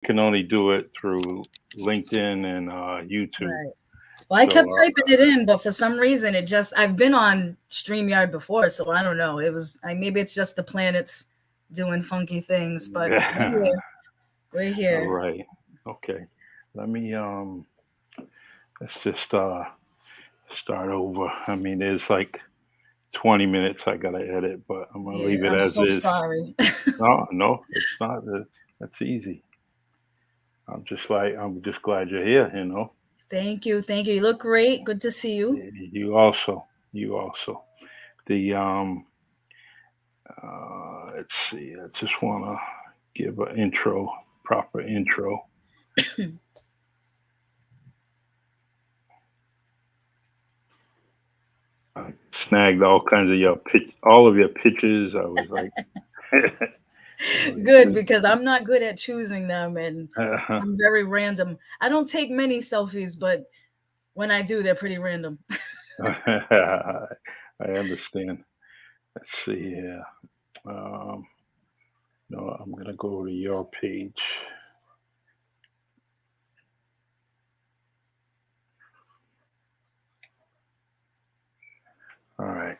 can only do it through LinkedIn and YouTube. Right. Well, I So kept typing it in, but for some reason it just I've been on StreamYard before, so I don't know. Maybe it's just the planets doing funky things, but we're yeah. here. We're All here. right. Okay. Let me let's just start over. I mean, there's like 20 minutes I gotta edit, but I'm gonna Yeah, leave it I'm as so is. sorry. No, no, it's not. That's easy. I'm just glad you're here. You know. Thank you. Thank you. You look great. Good to see you. You also. You also. The let's see. I just wanna give an intro, proper intro. I snagged all kinds of all of your pictures. I was like, Good, because I'm not good at choosing them and uh, I'm very random. I don't take many selfies, but when I do, they're pretty random. I understand. Let's see here. Um, no, I'm gonna go to your page. All right.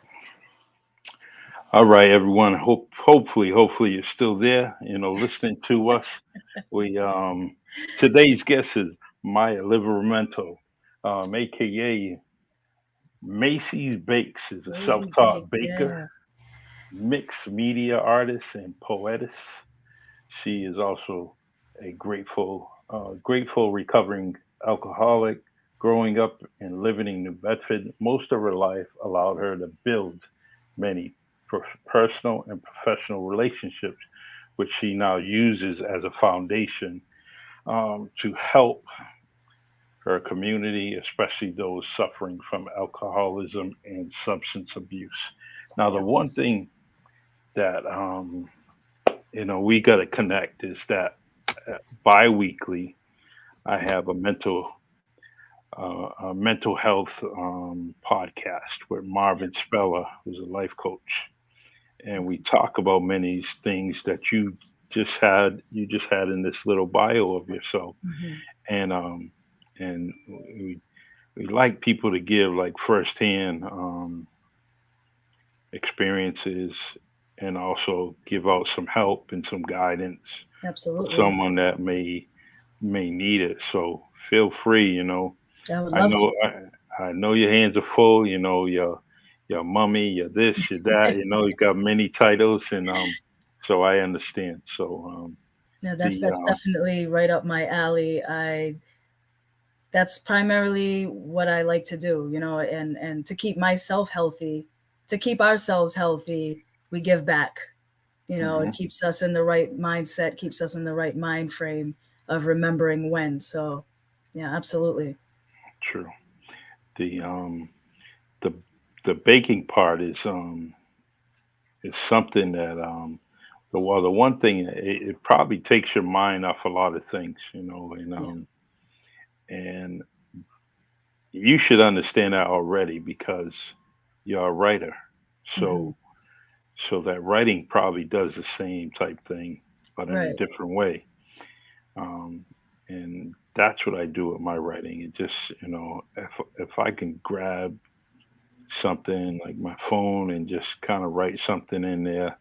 All right, everyone. Hopefully you're still there. You know, listening to us. We today's guest is Maia Livramento, aka Macy's Bakes, is a Lazy bake. self-taught baker, Yeah. mixed media artist, and poetess. She is also a grateful recovering alcoholic. Growing up and living in New Bedford, most of her life allowed her to build many personal and professional relationships, which she now uses as a foundation to help her community, especially those suffering from alcoholism and substance abuse. Now, the one Yes. thing that we got to connect is that bi-weekly I have a mental health podcast with Marvin Speller, who's a life coach, and we talk about many things that you just had in this little bio of yourself, Hmm. and we like people to give like firsthand experiences and also give out some help and some guidance for Absolutely. someone that may need it. So feel free. I would I love know I know your hands are full. Your mummy, your this, your that. You got many titles, and so I understand. So Yeah, the that's definitely right up my alley. I That's primarily what I like to do, and to keep myself healthy, to keep ourselves healthy, we give back. It mhm, keeps us in the right mindset, keeps us in the right mind frame of remembering when. So, yeah, absolutely. true. The the the baking part is something that the one thing it probably takes your mind off a lot of things, Yeah. and you should understand that already because you're a writer. Hmm. So that writing probably does the same type thing, but in a Right. different way. Um, and that's what I do with my writing. It just, if I can grab something like my phone and just kind of write something in there,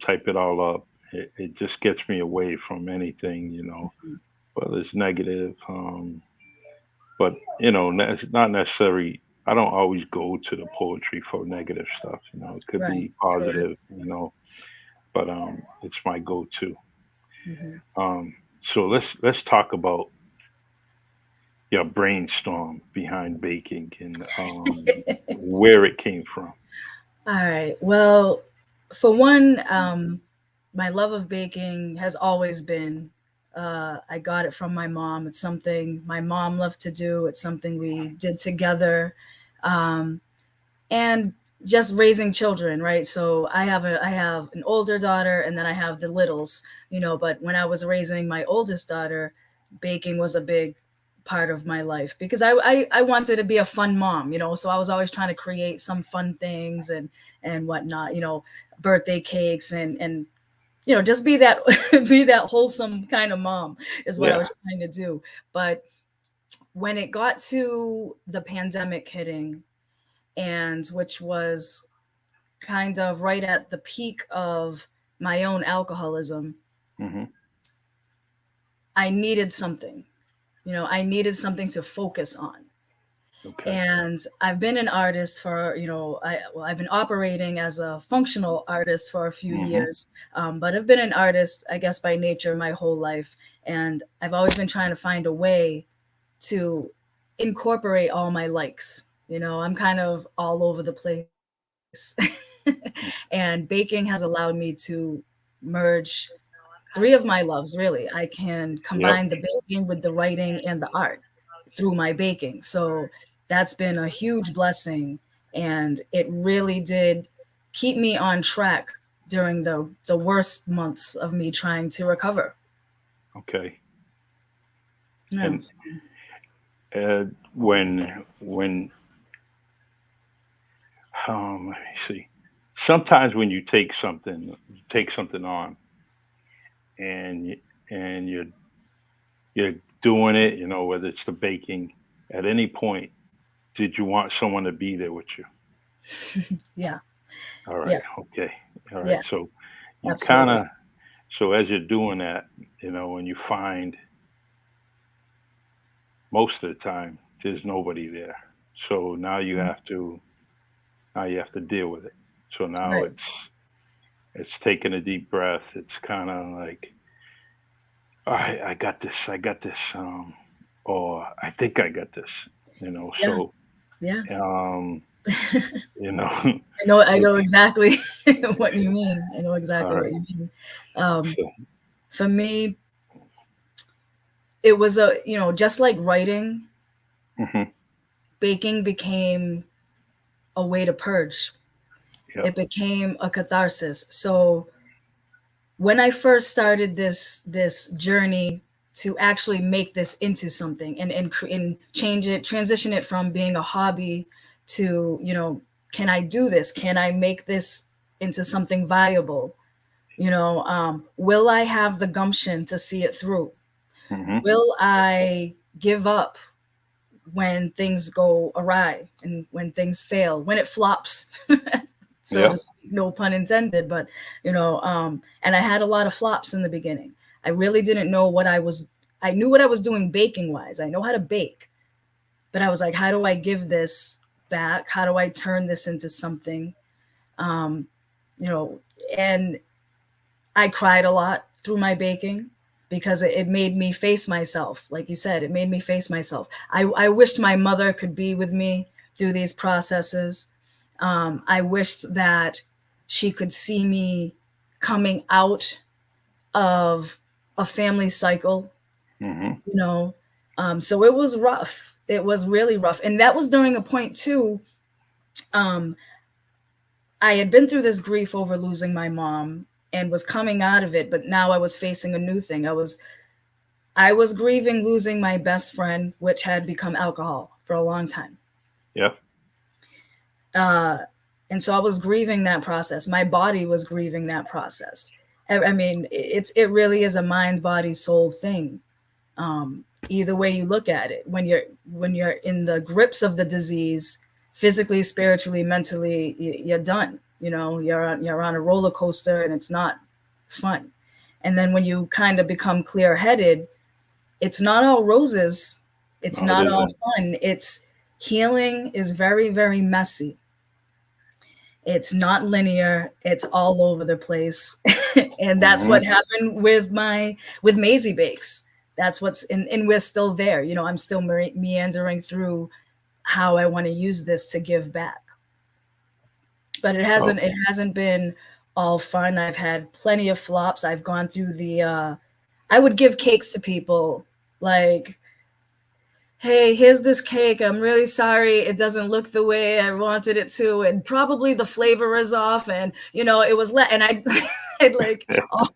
type it all up, it just gets me away from anything, whether it's negative. But it's not necessarily. I don't always go to the poetry for negative stuff. It could Right. be Correct. positive. But it's my go-to. Hmm. Um, so let's talk about your brainstorm behind baking and where it came from. All right. Well, for one, my love of baking has always been. I got it from my mom. It's something my mom loved to do. It's something we did together, um, and just raising children, right? So I have an older daughter, and then I have the littles. But when I was raising my oldest daughter, baking was a big part of my life because I wanted to be a fun mom, so I was always trying to create some fun things and whatnot, birthday cakes and just be that be that wholesome kind of mom is what I Yeah. was trying to do. But when it got to the pandemic hitting, and which was kind of right at the peak of my own alcoholism, Hmm. I needed something. I needed something to focus on. Okay. And I've been an artist for, I've been operating as a functional artist for a few Hmm. years, but I've been an artist, I guess, by nature my whole life. And I've always been trying to find a way to incorporate all my likes. I'm kind of all over the place. And baking has allowed me to merge three of my loves, really. I can Yep. combine the baking with the writing and the art through my baking. So that's been a huge blessing. And it really did keep me on track during the worst months of me trying to recover. Okay. Yeah. And when let me see. Sometimes when you take something on, and you're doing it, whether it's the baking. At any point, did you want someone to be there with you? Yeah. All right. Yeah. Okay. All right. Yeah. So you kind Absolutely. of so as you're doing that, and you find most of the time there's nobody there. So now you have to deal with it. So now Right. it's taking a deep breath. It's kind of like, all right, I got this. I got this. Or I think I got this. Yeah. So Yeah. um, you know, I know it's exactly what you mean. I know all exactly what right. you mean. Um, So, for me, it was just like writing, hmm. baking became a way to purge. Yep. It became a catharsis. So when I first started this journey to actually make this into something, and change it, transition it from being a hobby to, can I do this? Can I make this into something viable? Will I have the gumption to see it through? Hmm. Will I give up when things go awry and when things fail, when it flops, so to Yep. speak, no pun intended. But and I had a lot of flops in the beginning. I really didn't know what I knew what I was doing baking wise. I know how to bake, but I was like, how do I give this back? How do I turn this into something? Um, you know, and I cried a lot through my baking because it made me face myself. Like you said, it made me face myself. I wished my mother could be with me through these processes. I wished that she could see me coming out of a family cycle, Hmm. you know. So it was rough. It was really rough. And that was during a point, too. Um, I had been through this grief over losing my mom and was coming out of it, but now I was facing a new thing. I was grieving losing my best friend, which had become alcohol for a long time. Yep. Uh, and so I was grieving that process. My body was grieving that process. I mean, it really is a mind, body, soul thing. Either way you look at it, when you're in the grips of the disease, physically, spiritually, mentally, you're done. You're on a roller coaster, and it's not fun. And then when you kind of become clear headed, it's not all roses. It's No, it not all isn't. fun. It's Healing is very, very messy. It's not linear. It's all over the place. And that's Hmm. what happened with Maizey Bakes. That's and we're still there. I'm still meandering through how I want to use this to give back. But it hasn't Okay. it hasn't been all fun. I've had plenty of flops. I've gone through I would give cakes to people, like, hey, here's this cake. I'm really sorry it doesn't look the way I wanted it to, and probably the flavor is off. And it was and I, I'd like all,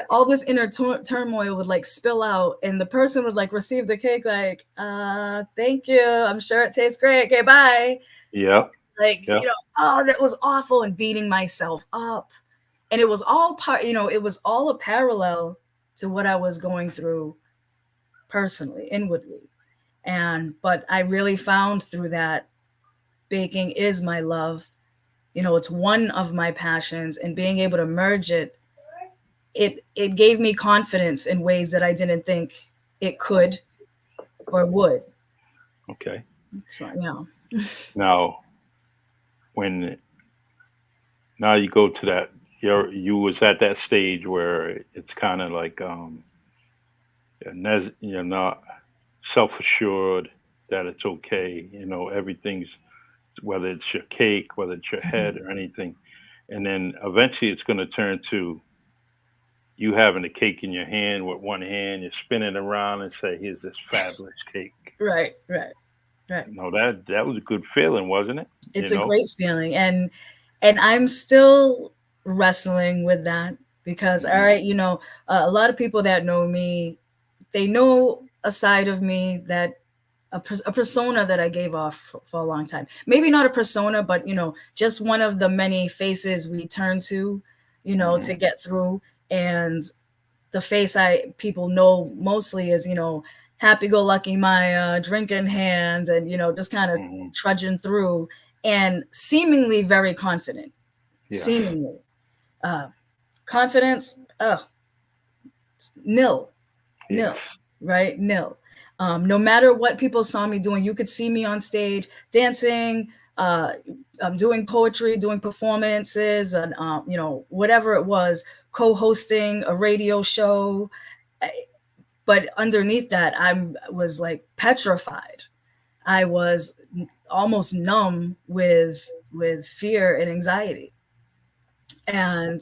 all this inner turmoil would like spill out, and the person would like receive the cake like, thank you. I'm sure it tastes great. Okay, bye. Yep. Like, Yep. oh, that was awful, and beating myself up. And it was all part, it was all a parallel to what I was going through personally, inwardly. And but I really found through that baking is my love. It's one of my passions, and being able to merge it gave me confidence in ways that I didn't think it could or would. Okay. So yeah. Now, when now you go to that, you was at that stage where it's kind of like you're not self assured that it's okay. Everything's, whether it's your cake, whether it's your Mhm. head or anything, and then eventually it's going to turn to you having the cake in your hand with one hand, you're spinning around and say, "Here's this fabulous cake." Right, right, right. That was a good feeling, wasn't it? You It's a know. great feeling, and I'm still wrestling with that because, all Hmm. right, a lot of people that know me, they know a side of me that a persona that I gave off for a long time. Maybe not a persona, but just one of the many faces we turn to, Hmm. to get through. And the face I people know mostly is, happy-go-lucky Maya, drink in hand, and just kind of Hmm. trudging through, and seemingly very confident. Yes. Seemingly, uh, confidence, nil, Yes. nil, right? Nil. No matter what people saw me doing, you could see me on stage dancing, uh, doing poetry, doing performances, and whatever it was, co-hosting a radio show. But underneath that, I was like petrified. I was almost numb with fear and anxiety. And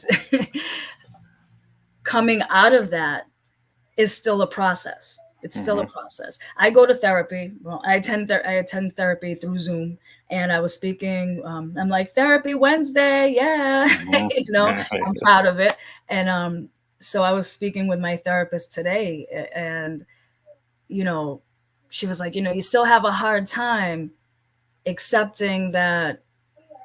coming out of that is still a process. It's still a Hmm. process. I go to therapy. Well, I attend therapy through Zoom, and I was speaking. I'm like, therapy Wednesday, yeah, Hmm. I'm proud of it. And so I was speaking with my therapist today, and you know, she was like, you still have a hard time accepting that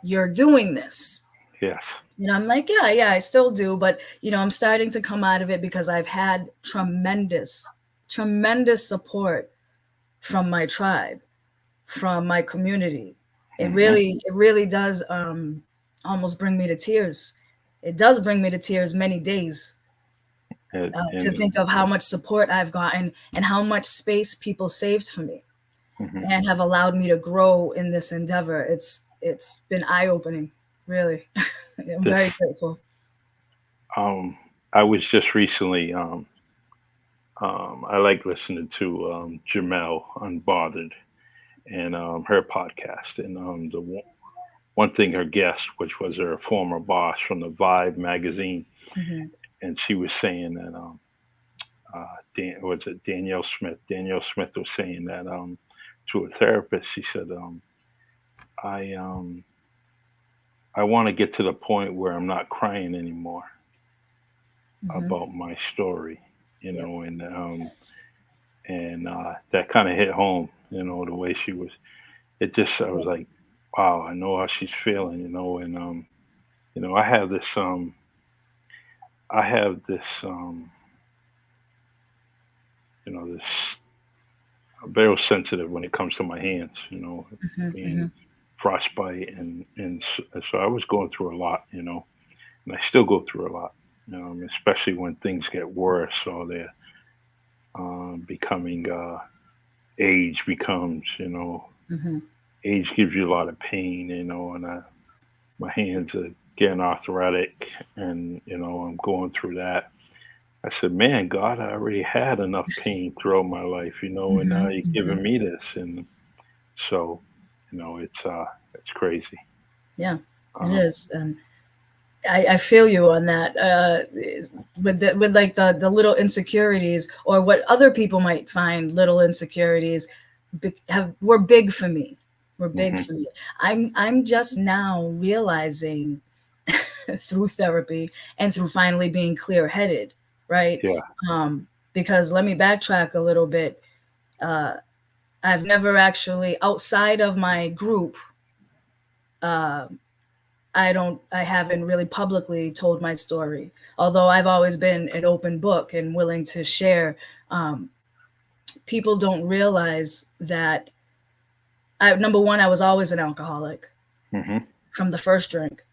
you're doing this. Yes. I'm like, yeah, yeah, I still do. But, I'm starting to come out of it because I've had tremendous, tremendous support from my tribe, from my community. Hmm. It really does almost bring me to tears. It does bring me to tears many days, to And think of how much support I've gotten and how much space people saved for me mhm. and have allowed me to grow in this endeavor. It's been eye opening, really. I'm This, very grateful. um, I was just recently, I like listening to Jamel Unbothered and her podcast. And one thing, her guest, which was her former boss from the Vibe magazine, Hmm. and she was saying that, was it Danielle Smith? Danielle Smith was saying that to a therapist, she said, I, um, I want to get to the point where I'm not crying anymore Hmm. about my story, Yep. and that kind of hit home, the way she was. It just, I was Yep. like, wow, I know how she's feeling, and I have this, this, I'm very sensitive when it comes to my hands, Hmm. being Hmm. frostbite, and so I was going through a lot, and I still go through a lot, especially when things get worse or they're becoming age becomes, Hmm. age gives you a lot of pain, and my hands are getting arthritic, and I'm going through that. I said, man, God, I already had enough pain throughout my life, and now Hmm. you're Hmm. giving me this, and so it's crazy. Yeah, it Um, is. And I feel you on that. With like the little insecurities, or what other people might find little insecurities, were big for me. Were big hmm. for me. I'm just now realizing through therapy and through finally being clear headed, right? Yeah. Um, because let me backtrack a little bit. Uh, I've never actually, outside of my group, uh, I haven't really publicly told my story, although I've always been an open book and willing to share. Um, People don't realize that number one, I was always an alcoholic Hmm. from the first drink,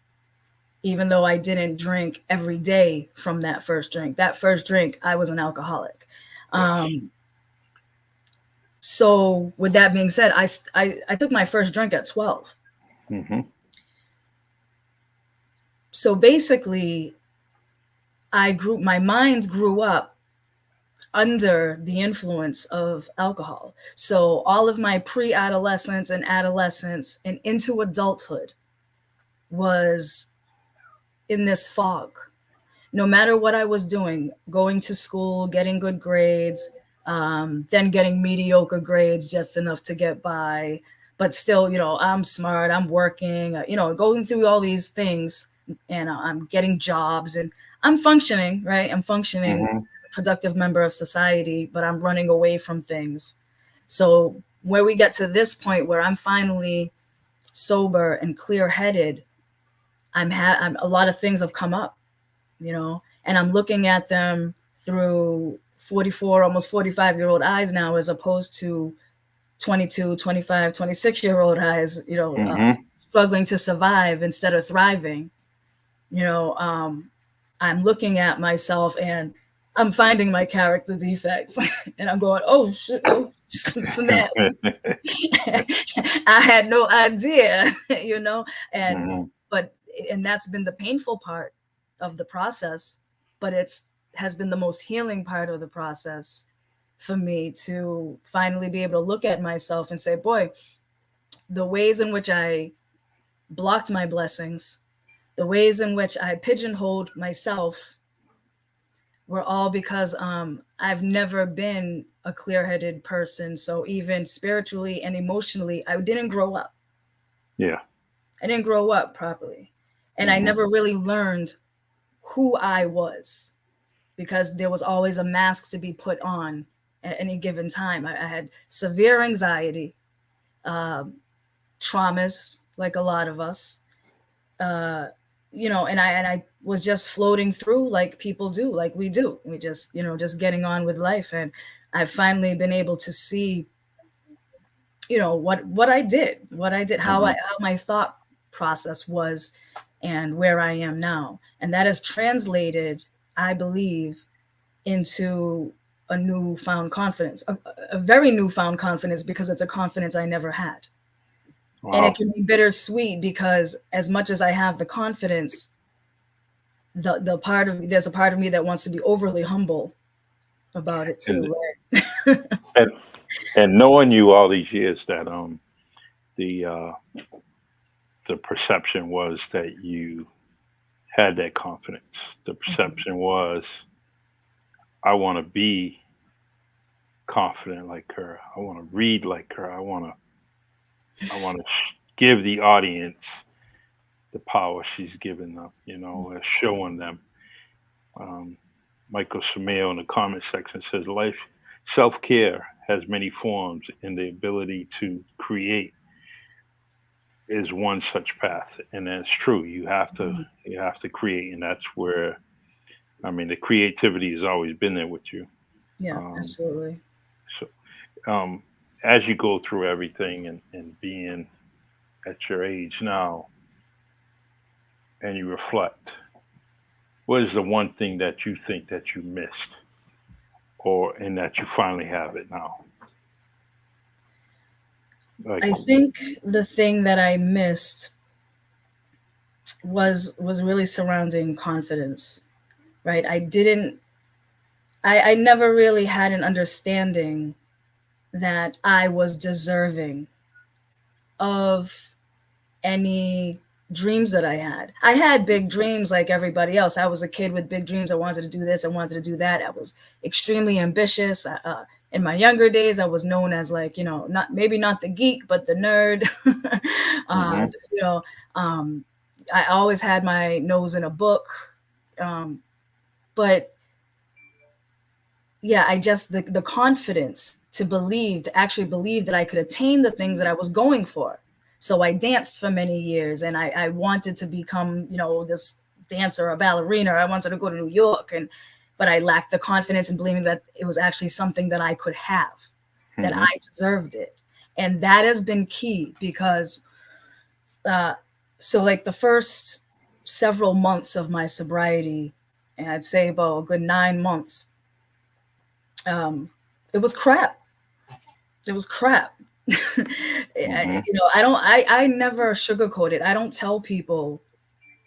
even though I didn't drink every day from that first drink. That first drink, I was an alcoholic. Yes. Um, so with that being said, I took my first drink at 12. Hmm. So basically, my mind grew up under the influence of alcohol. So all of my pre-adolescence and adolescence and into adulthood was in this fog. No matter what I was doing, going to school, getting good grades, then getting mediocre grades just enough to get by, but still, I'm smart, I'm working, going through all these things, and I'm getting jobs, and I'm functioning, right? I'm functioning Hmm. as a productive member of society, but I'm running away from things. So where we get to this point where I'm finally sober and clear-headed, I'm a lot of things have come up, and I'm looking at them through 44, almost 45-year-old eyes now, as opposed to 22, 25, 26-year-old eyes, Hmm. struggling to survive instead of thriving. You know, um, I'm looking at myself and I'm finding my character defects and I'm going, oh shit, oh snap. I had no idea, and Hmm. but and that's been the painful part of the process, but it's has been the most healing part of the process for me to finally be able to look at myself and say, boy, the ways in which I blocked my blessings, the ways in which I pigeonholed myself were all because I've never been a clear-headed person. So even spiritually and emotionally, I didn't grow up. Yeah. I didn't grow up properly. And I Hmm. never really learned who I was because there was always a mask to be put on at any given time. I had severe anxiety, um, traumas, like a lot of us, uh, and I was just floating through like people do, like we do. We just getting on with life. And I've finally been able to see, what I did, Hmm. how my thought process was, and where I am now, and that has translated, I believe, into a newfound confidence, a very newfound confidence, because it's a confidence I never had. And it Wow. can be bittersweet because as much as I have the confidence, there's a part of me that wants to be overly humble about it And too, right? and and knowing you all these years, that the uh the perception was that you had that confidence. The Mhm. perception was, I want to be confident like her. I want to read like her. I want to give the audience the power she's given them. Showing them. Um, Michael Sameo in the comment section says, life self care has many forms, and the ability to create is one such path. And that's true. Mhm. You have to create, and that's where, I mean, the creativity has always been there with you. Yeah, Um, absolutely. so as you go through everything, and being at your age now, and you reflect, what is the one thing that you think that you missed, or and that you finally have it now? Like, I think the thing that I missed was really surrounding confidence, right? I never really had an understanding that I was deserving of any dreams that I had. I had big dreams like everybody else. I was a kid with big dreams. I wanted to do this, I wanted to do that. I was extremely ambitious. In my younger days, I was known as, like, not maybe not the geek, but the nerd. uh, hmm. you know, um, I always had my nose in a book. Um, but yeah, I just the confidence to actually believe that I could attain the things that I was going for. So I danced for many years, and I wanted to become, this dancer or ballerina. I wanted to go to New York, but I lacked the confidence in believing that it was actually something that I could have, that Mm-hmm. I deserved it. And that has been key because, uh, so like the first several months of my sobriety, and I'd say about a good 9 months, um, it was crap. It was crap. Mm-hmm. I never sugarcoat it. I don't tell people,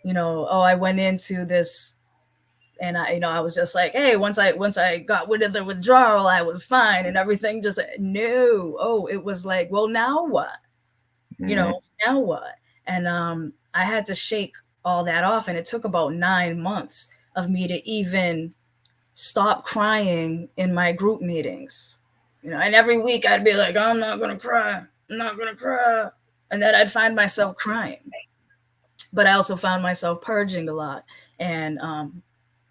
oh, I went into this and I was just like, hey, once I got rid of the withdrawal, I was fine and everything. Just no. Oh, it was like, well, now what? You Mm-hmm. know, now what? And I had to shake all that off, and it took about 9 months of me to even stop crying in my group meetings. And every week I'd be like, I'm not gonna cry. I'm not gonna cry. And then I'd find myself crying. But I also found myself purging a lot and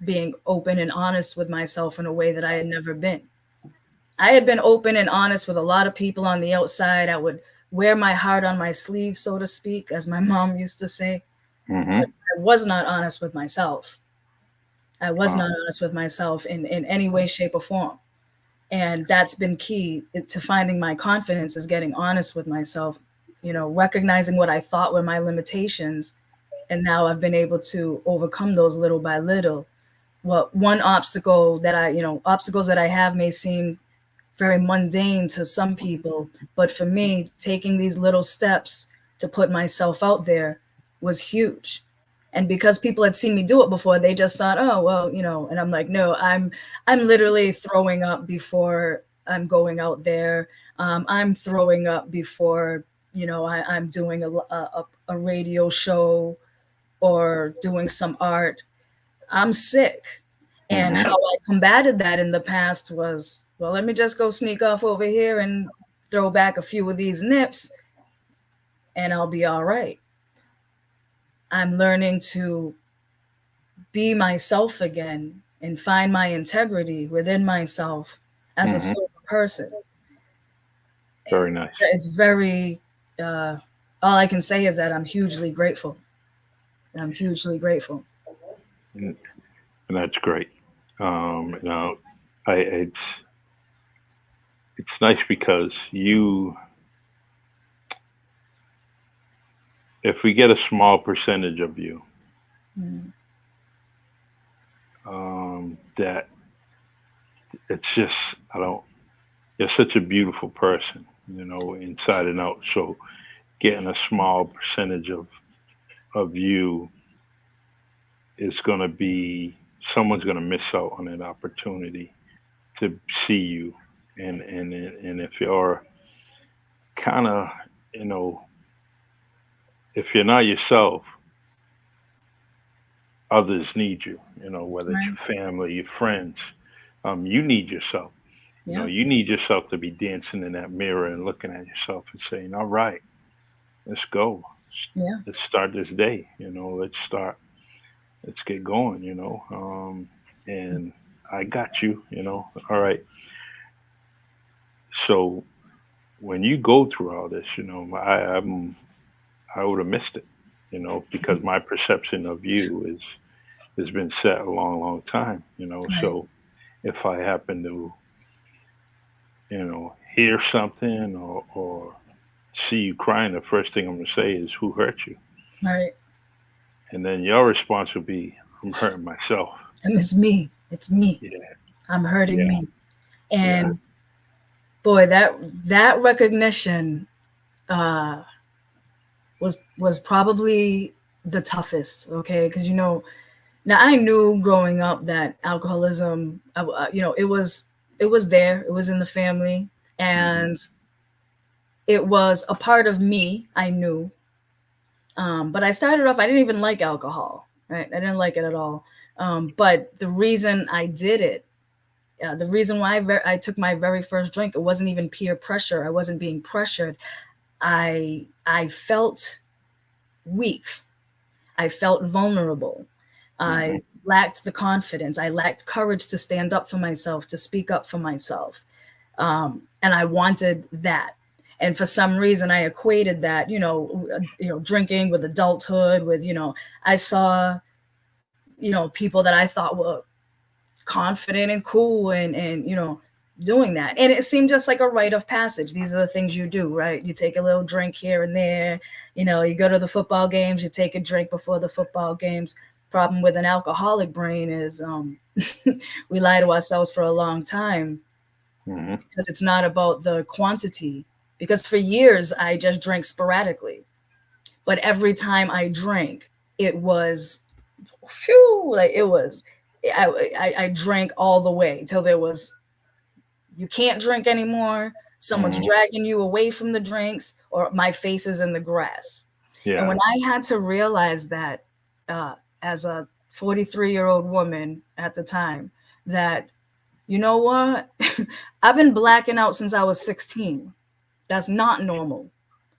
being open and honest with myself in a way that I had never been. I had been open and honest with a lot of people on the outside. I would wear my heart on my sleeve, so to speak, as my mom used to say. Mm-hmm. But I was not honest with myself. I was Wow. not honest with myself in any way, shape, or form. And that's been key to finding my confidence, is getting honest with myself, recognizing what I thought were my limitations. And now I've been able to overcome those little by little. Well, one obstacles that I have may seem very mundane to some people, but for me, taking these little steps to put myself out there was huge. And because people had seen me do it before, they just thought, oh well, and I'm like, no, I'm literally throwing up before I'm going out there. I'm throwing up before I'm doing a radio show or doing some art. I'm sick. And Mm-hmm. how I combated that in the past was, well, let me just go sneak off over here and throw back a few of these nips and I'll be all right. I'm learning to be myself again and find my integrity within myself as a Mm-hmm. sober person. Very nice. It's very, uh, all I can say is that I'm hugely grateful. I'm hugely grateful. And, and that's great. I it's nice because if we get a small percentage of you, Mm. that it's just I don't. You're such a beautiful person, inside and out. So getting a small percentage of you is going to be someone's going to miss out on that opportunity to see you, and if you're kind of you know if you're not yourself, others need you. Whether it's Right. your family, your friends, you need yourself. Yeah. You need yourself to be dancing in that mirror and looking at yourself and saying, "All right, let's go. Yeah. Let's start this day. Let's start. Let's get going. And I got you. All right. So when you go through all this, I would have missed it. Because my perception of you is has been set a long, long time. Right. So if I happen to, hear something or see you crying, the first thing I'm gonna say is, "Who hurt you?" Right. And then your response will be, "I'm hurting myself." And it's me. It's me. Yeah, I'm hurting yeah, me. yeah. And boy, that recognition uh, was probably the toughest. Okay, because now I knew growing up that alcoholism, it was there. It was in the family, Hmm. and it was a part of me. I knew, but I started off. I didn't even like alcohol. Right, I didn't like it at all. But the reason I did it, the reason why I took my very first drink, it wasn't even peer pressure. I wasn't being pressured. I felt weak. I felt vulnerable. Hmm. I lacked the confidence. I lacked courage to stand up for myself, to speak up for myself. And I wanted that. And for some reason, I equated that, drinking with adulthood, with, I saw, people that I thought were confident and cool and doing that. And it seemed just like a rite of passage. These are the things you do, right? You take a little drink here and there. You go to the football games, you take a drink before the football games. Problem with an alcoholic brain is we lie to ourselves for a long time because it's not about the quantity. Because for years, I just drank sporadically. But every time I drank, it was, phew, like it was, I drank all the way till there was, you can't drink anymore. Someone's dragging you away from the drinks, or my face is in the grass. And Yeah. when I had to realize that, as a 43-year-old woman at the time, that, you know what? I've been blacking out since I was 16. That's not normal.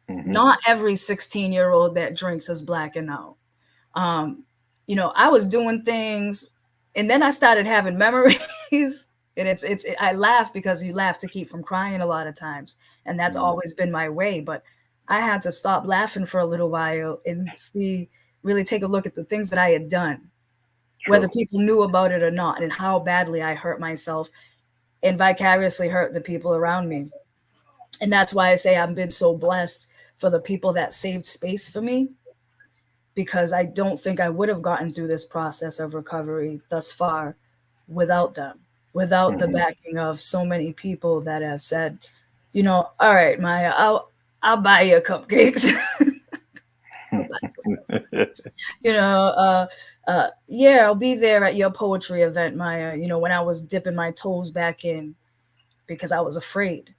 Not every 16-year-old that drinks is blacking out. I was doing things, and then I started having memories. And I laugh because you laugh to keep from crying a lot of times, and that's always been my way. But I had to stop laughing for a little while and really take a look at the things that I had done, whether people knew about it or not, and how badly I hurt myself and vicariously hurt the people around me. And that's why I say I've been so blessed for the people that saved space for me, because I don't think I would have gotten through this process of recovery thus far without them, without the backing of so many people that have said, all right, Maya, I'll buy you cupcakes. Yeah, I'll be there at your poetry event, Maya. When I was dipping my toes back in because I was afraid.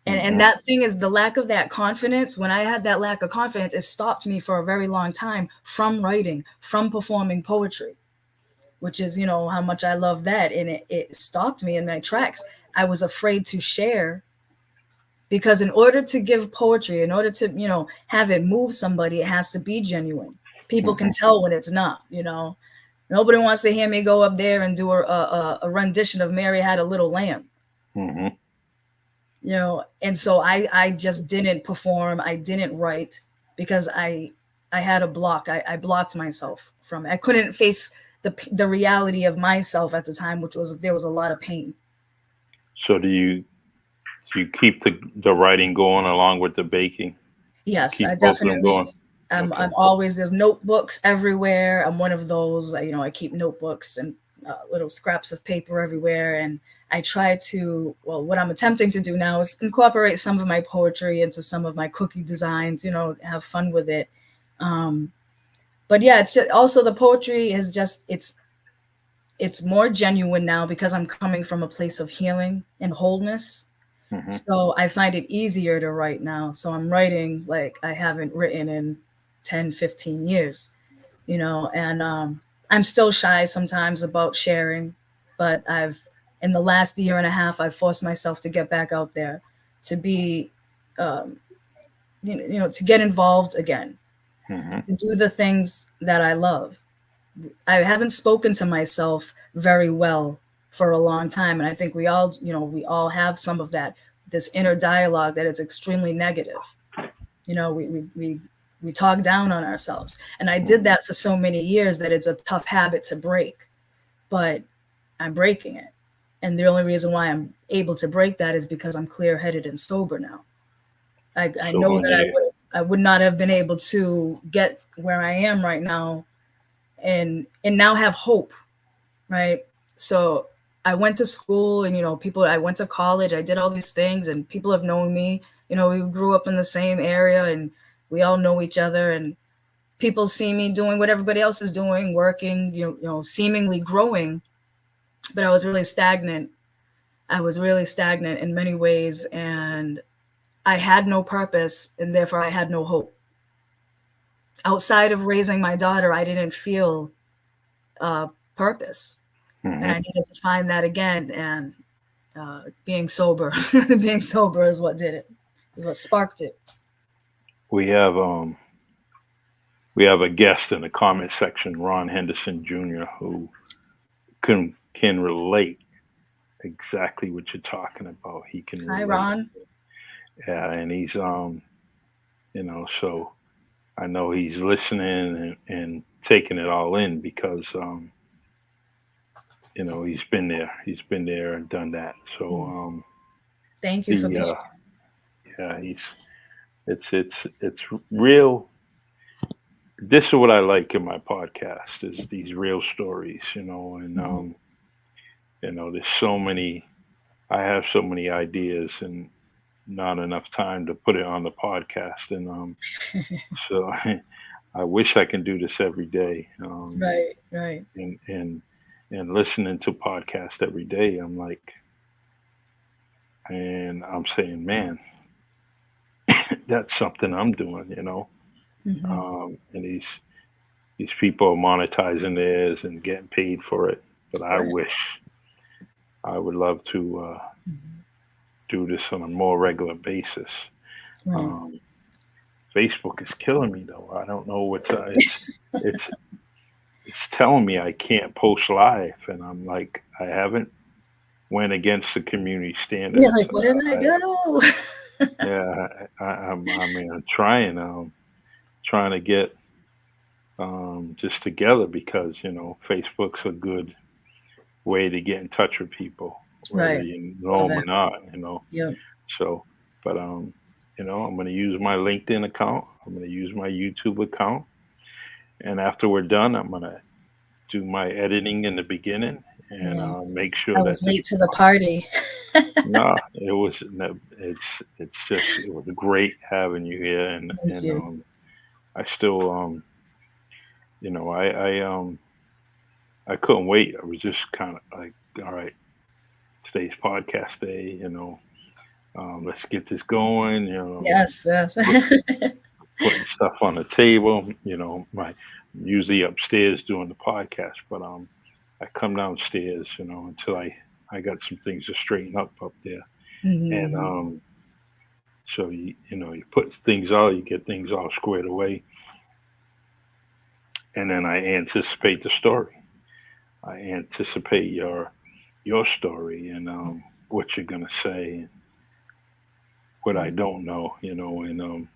And that thing is the lack of that confidence. When I had that lack of confidence, it stopped me for a very long time from writing, from performing poetry, which is, how much I love that. And it stopped me in my tracks. I was afraid to share, because in order to give poetry, in order to, have it move somebody, it has to be genuine. People can tell when it's not, Nobody wants to hear me go up there and do a rendition of Mary Had a Little Lamb. And so I just didn't perform. I didn't write because I had a block. I blocked myself from it. I couldn't face the reality of myself at the time, which was, there was a lot of pain. So do you keep the writing going along with the baking? Yes, Keep I both of them definitely. going. I'm Okay. always, there's notebooks everywhere. I'm one of those, I keep notebooks and little scraps of paper everywhere. And I try to, well, what I'm attempting to do now is incorporate some of my poetry into some of my cookie designs, have fun with it. But yeah, it's just, also the poetry is just, it's more genuine now because I'm coming from a place of healing and wholeness. So I find it easier to write now. So I'm writing like I haven't written in 10, 15 years, and I'm still shy sometimes about sharing, but in the last year and a half, I've forced myself to get back out there, to be, to get involved again, to do the things that I love. I haven't spoken to myself very well for a long time. And I think we all have some of that, this inner dialogue that is extremely negative. We talk down on ourselves. And I did that for so many years that it's a tough habit to break, but I'm breaking it. And the only reason why I'm able to break that is because I'm clear-headed and sober now. I So know when that you, I would not have been able to get where I am right now and now have hope, right? So I went to school and, I went to college, I did all these things and people have known me. We grew up in the same area and we all know each other, and people see me doing what everybody else is doing, working, seemingly growing, but I was really stagnant. I was really stagnant in many ways, and I had no purpose, and therefore I had no hope. Outside of raising my daughter, I didn't feel purpose, and I needed to find that again. And being sober, being sober is what did it, is what sparked it. we have we have a guest in the comment section, Ron Henderson Jr., who can relate exactly what you're talking about. He can Hi, relate. Ron. Yeah, and he's so I know he's listening and taking it all in because he's been there and done that. So Mm. Thank you for the being. yeah, it's real. This is what I like in my podcast is these real stories, and Mhm. there's so many. I have so many ideas and not enough time to put it on the podcast, and so I wish I can do this every day, Right, right. and listening to podcast every day. I'm like, and I'm saying, man, that's something I'm doing, Hmm. and these people are monetizing theirs and getting paid for it. But I Right. wish I would love to Mhm. do this on a more regular basis. Right. Um, Facebook is killing me though. I don't know what's it's it's telling me I can't post live, and I'm like I haven't went against the community You're standards. like, what did I do? Yeah, I mean I'm trying trying to get just together because Facebook's a good way to get in touch with people, whether Right. you Love know them it. or not. Yep. So, but I'm going to use my LinkedIn account. I'm going to use my YouTube account, and after we're done, I'm going to do my editing in the beginning and Yeah. make I sure that was this. late to the party. No, it was it was great having you here, Thank and you. I still I couldn't wait. I was just kind of like, all right, today's podcast day, let's get this going, Yes, yes. put, putting stuff on the table. My usually upstairs doing the podcast, but I come downstairs, until I got some things to straighten up there, and Hmm. so you put things out, you get things all squared away, and then I anticipate the story. I anticipate your story and what you're gonna say, what I don't know, and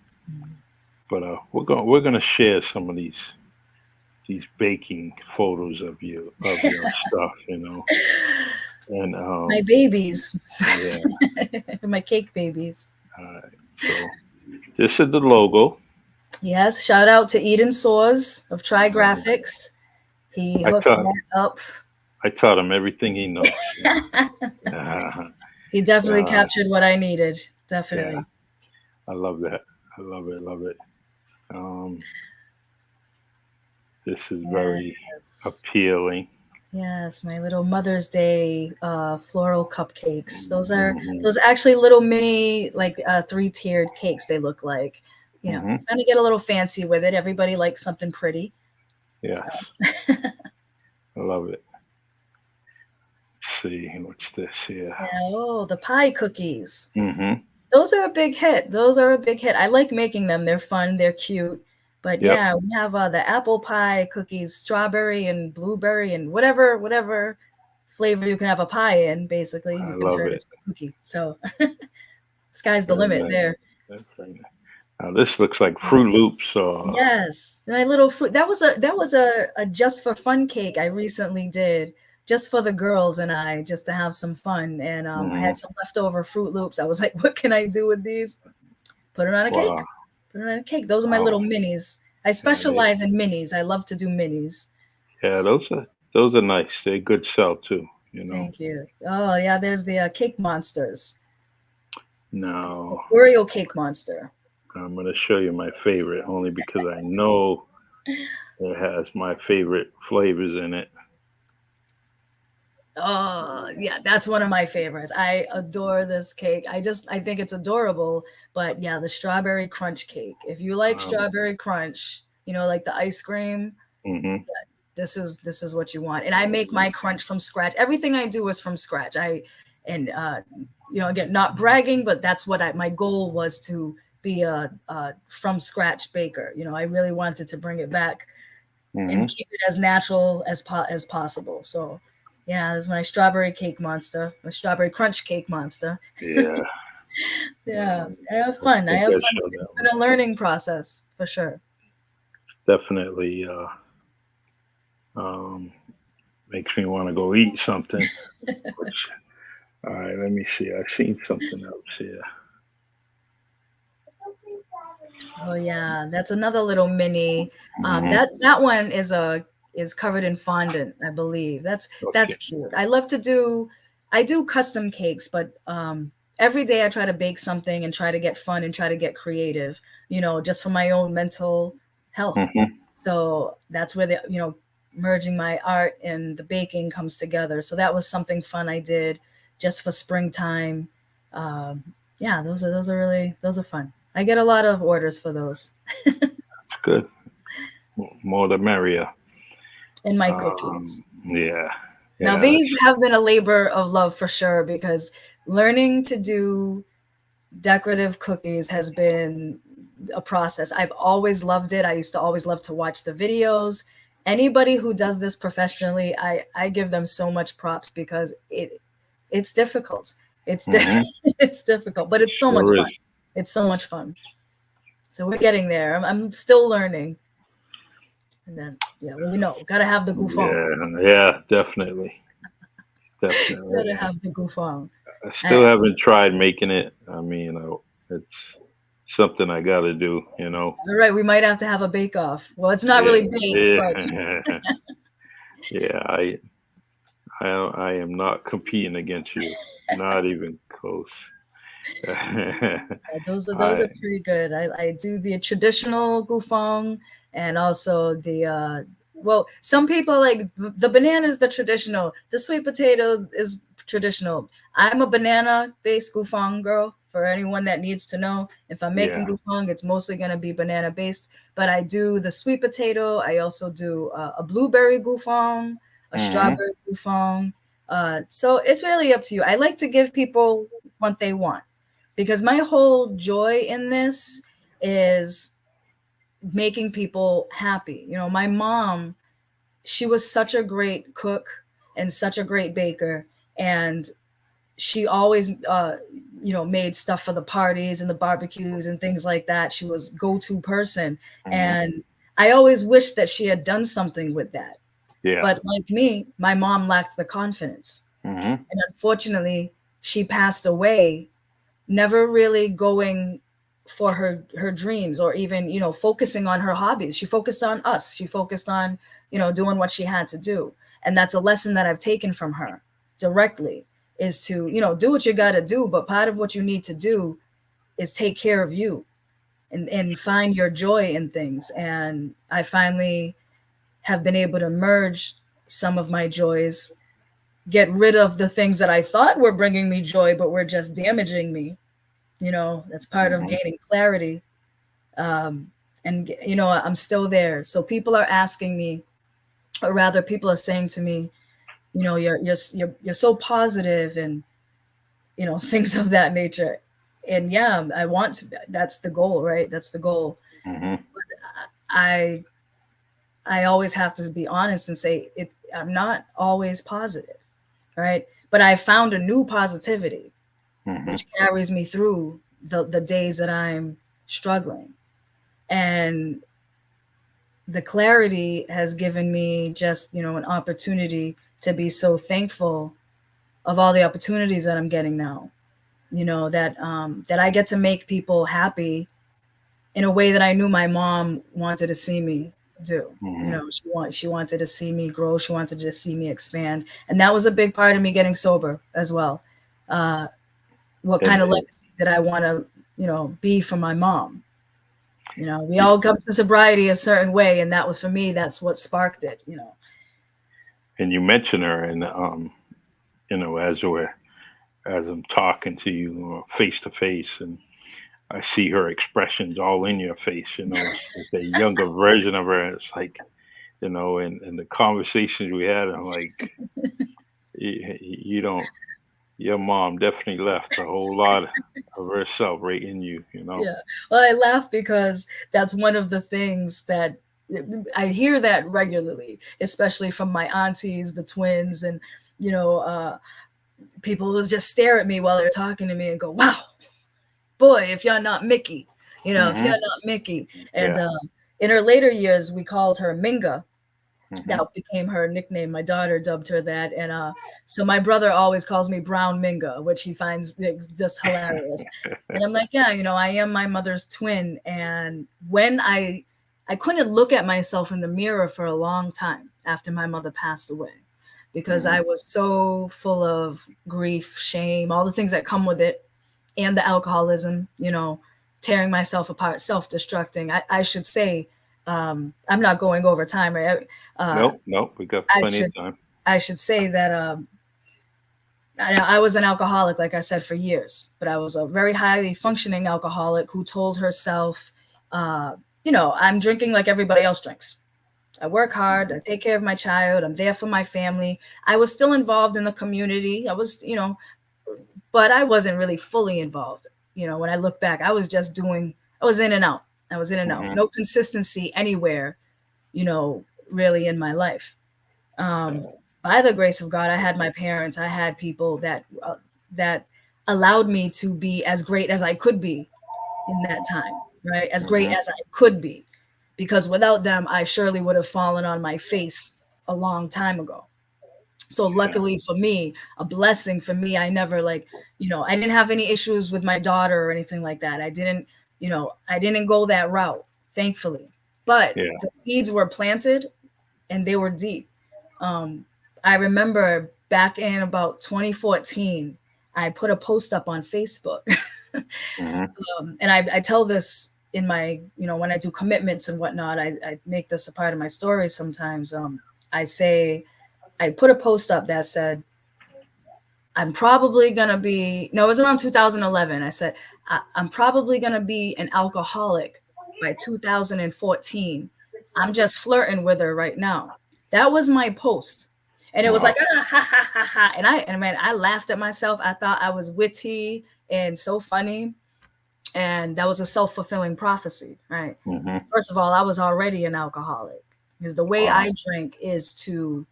but we're gonna share some of these baking photos of your stuff, and My babies. yeah. My cake babies. So this is the logo. Yes, shout out to Eden Soars of Try Uh, Graphics. He I hooked taught that up. I taught him everything he knows. He definitely Uh, captured what I needed. yeah, Definitely. I love that. I love it. Love it. Um, this is very Yes. appealing. Yes, my little Mother's Day floral cupcakes. Hmm. Those actually little mini like three-tiered cakes they look like. Hmm. Trying to get a little fancy with it. Everybody likes something pretty. Yes, So. I love it. Let's see what's this here. Yeah, oh, the pie cookies. Hmm. Those are a big hit. Those are a big hit. I like making them. They're fun, they're cute. But Yep, yeah, we have the apple pie cookies, strawberry and blueberry and whatever flavor you can have a pie in, basically, I you can love turn it. into a cookie. So sky's the Very limit nice. there. That's very nice. Now this looks like Fruit Loops. Yes, my little fruit. That was a just for fun cake I recently did, just for the girls and I, just to have some fun. And I Hmm. had some leftover Fruit Loops. I was like, what can I do with these? Put it on a cake. Wow. Put it on a cake. Those are my Wow. little minis. I Yeah, specialize in minis. I love to do minis. yeah. Those are nice. They're good sell too. Thank you. Oh yeah, there's the cake monsters. Now Oreo cake monster. I'm gonna show you my favorite only because I know it has my favorite flavors in it. Oh, yeah, that's one of my favorites. I adore this cake. I think it's adorable, but yeah, the strawberry crunch cake. If you like Um, strawberry crunch, like the ice cream, hmm. this is what you want. And I make my crunch from scratch. Everything I do is from scratch. And again, not bragging, but that's what my goal was, to be a from scratch baker. I really wanted to bring it back and Hmm. keep it as natural as possible. So, yeah, this is my strawberry cake monster, my strawberry crunch cake monster. Yeah. Yeah, And I have I fun. I think have I fun. showed It's that been one. a learning process for sure. Definitely um, makes me want to go eat something. Which, all right, let me see. I've seen something else here. Oh yeah, that's another little mini. Hmm. That one is covered in fondant, I believe. That's Okay. cute. I do custom cakes, but every day I try to bake something and try to get fun and try to get creative. Just for my own mental health. Hmm. So that's where the merging my art and the baking comes together. So that was something fun I did just for springtime. Um, yeah, those are fun. I get a lot of orders for those It's good. More the merrier. in my cookies. Yeah. Now, Yeah. these have been a labor of love for sure because learning to do decorative cookies has been a process. I've always loved it. I used to always love to watch the videos. Anybody who does this professionally, I give them so much props because it's difficult. Hmm. It's difficult, but it's so much Sure fun. is. It's so much fun. So we're getting there. I'm still learning. And then, yeah, well, gotta have the goof on. Yeah. Yeah. Definitely. Definitely. Gotta have the goof on. I I, still haven't tried making it. I mean, it's something I got to do. You know. all right, we might have to have a bake off. Well, it's not Yeah. really baked, but Yeah. Yeah. I am not competing against you. Not even close. those are I pretty good. I do the traditional gufang and also well, some people like the banana is the traditional. The sweet potato is traditional. I'm a banana based gufang girl. For anyone that needs to know, if I'm yeah. making gufang, it's mostly gonna be banana based. But I do the sweet potato. I also do a blueberry gufang, a Hmm. strawberry gufang. So it's really up to you. I like to give people what they want because my whole joy in this is making people happy. My mom, she was such a great cook and such a great baker, and she always made stuff for the parties and the barbecues and things like that. She was go-to person, Hmm. and I always wished that she had done something with that. Yeah. But like me, my mom lacked the confidence, Hmm. and unfortunately she passed away never really going for her dreams or even focusing on her hobbies. She focused on us. She focused on doing what she had to do, and that's a lesson that I've taken from her directly, is to do what you got to do, but part of what you need to do is take care of you and find your joy in things. And I finally have been able to merge some of my joys, get rid of the things that I thought were bringing me joy but were just damaging me. That's part of Hmm. gaining clarity. um, and I'm still there, so people are asking me, or rather people are saying to me, you're so positive and things of that nature. And yeah, I want to, that's the goal, right? That's the goal. Hmm. I i always have to be honest and say I'm not always positive, right? But I found a new positivity Hmm. which carries me through the days that I'm struggling. And the clarity has given me just an opportunity to be so thankful of all the opportunities that I'm getting now, that I get to make people happy in a way that I knew my mom wanted to see me do. Hmm. She wanted to see me grow, she wanted to see me expand, and that was a big part of me getting sober as well. uh, what kind of And legacy did I want to be for my mom? We all come to sobriety a certain way, and that was, for me, that's what sparked it. and you mention her, and as I'm talking to you face to face, and I see her expressions all in your face. It's a younger version of her. It's like, and the conversations we had, I'm like, you don't. Your mom definitely left a whole lot of herself right in you. Yeah. Well, I laugh because that's one of the things that I hear that regularly, especially from my aunties, the twins, and you know, uh, people will just stare at me while they're talking to me and go, "Wow." boy, if you're not Mickey, if you're Mhm. not Mickey. And Yeah. in her later years, we called her Minga. Mhm. That became her nickname. My daughter dubbed her that. And so my brother always calls me Brown Minga, which he finds just hilarious. And I'm like, yeah, I am my mother's twin. And when I couldn't look at myself in the mirror for a long time after my mother passed away because I Mhm. was so full of grief, shame, all the things that come with it, and the alcoholism, tearing myself apart, self-destructing. I should say, I'm not going over time, right? Uh, Nope. Nope. We got I plenty of should time. I should say that I was an alcoholic, like I said, for years, but I was a very highly functioning alcoholic who told herself, uh, I'm drinking like everybody else drinks. I work hard. I Mhm. take care of my child. I'm there for my family. I was still involved in the community. I was, but I wasn't really fully involved. When I look back, I was just doing, I was in and out. I was in and out. Mhm. No consistency anywhere, really in my life. Um, by the grace of God, I had my parents. I had people that allowed me to be as great as I could be in that time, right? As great Mhm. as I could be, because without them, I surely would have fallen on my face a long time ago. So Yeah. luckily for me, a blessing for me, I never I didn't have any issues with my daughter or anything like that. I didn't go that route, thankfully. But Yeah. the seeds were planted and they were deep. Um, I remember back in about 2014, I put a post up on Facebook. Mhm. And I tell this in my, when I do commitments and whatnot, I make this a part of my story sometimes. I say, I put a post up that said, I'm probably going to be, no, it was around 2011. I said, I'm probably going to be an alcoholic by 2014. I'm just flirting with her right now. That was my post. And it was like, Wow. ha, ha, ha, ha. And man, I laughed at myself. I thought I was witty and so funny. And that was a self-fulfilling prophecy, right? Mhm. First of all, I was already an alcoholic because the way Wow. I drink is to,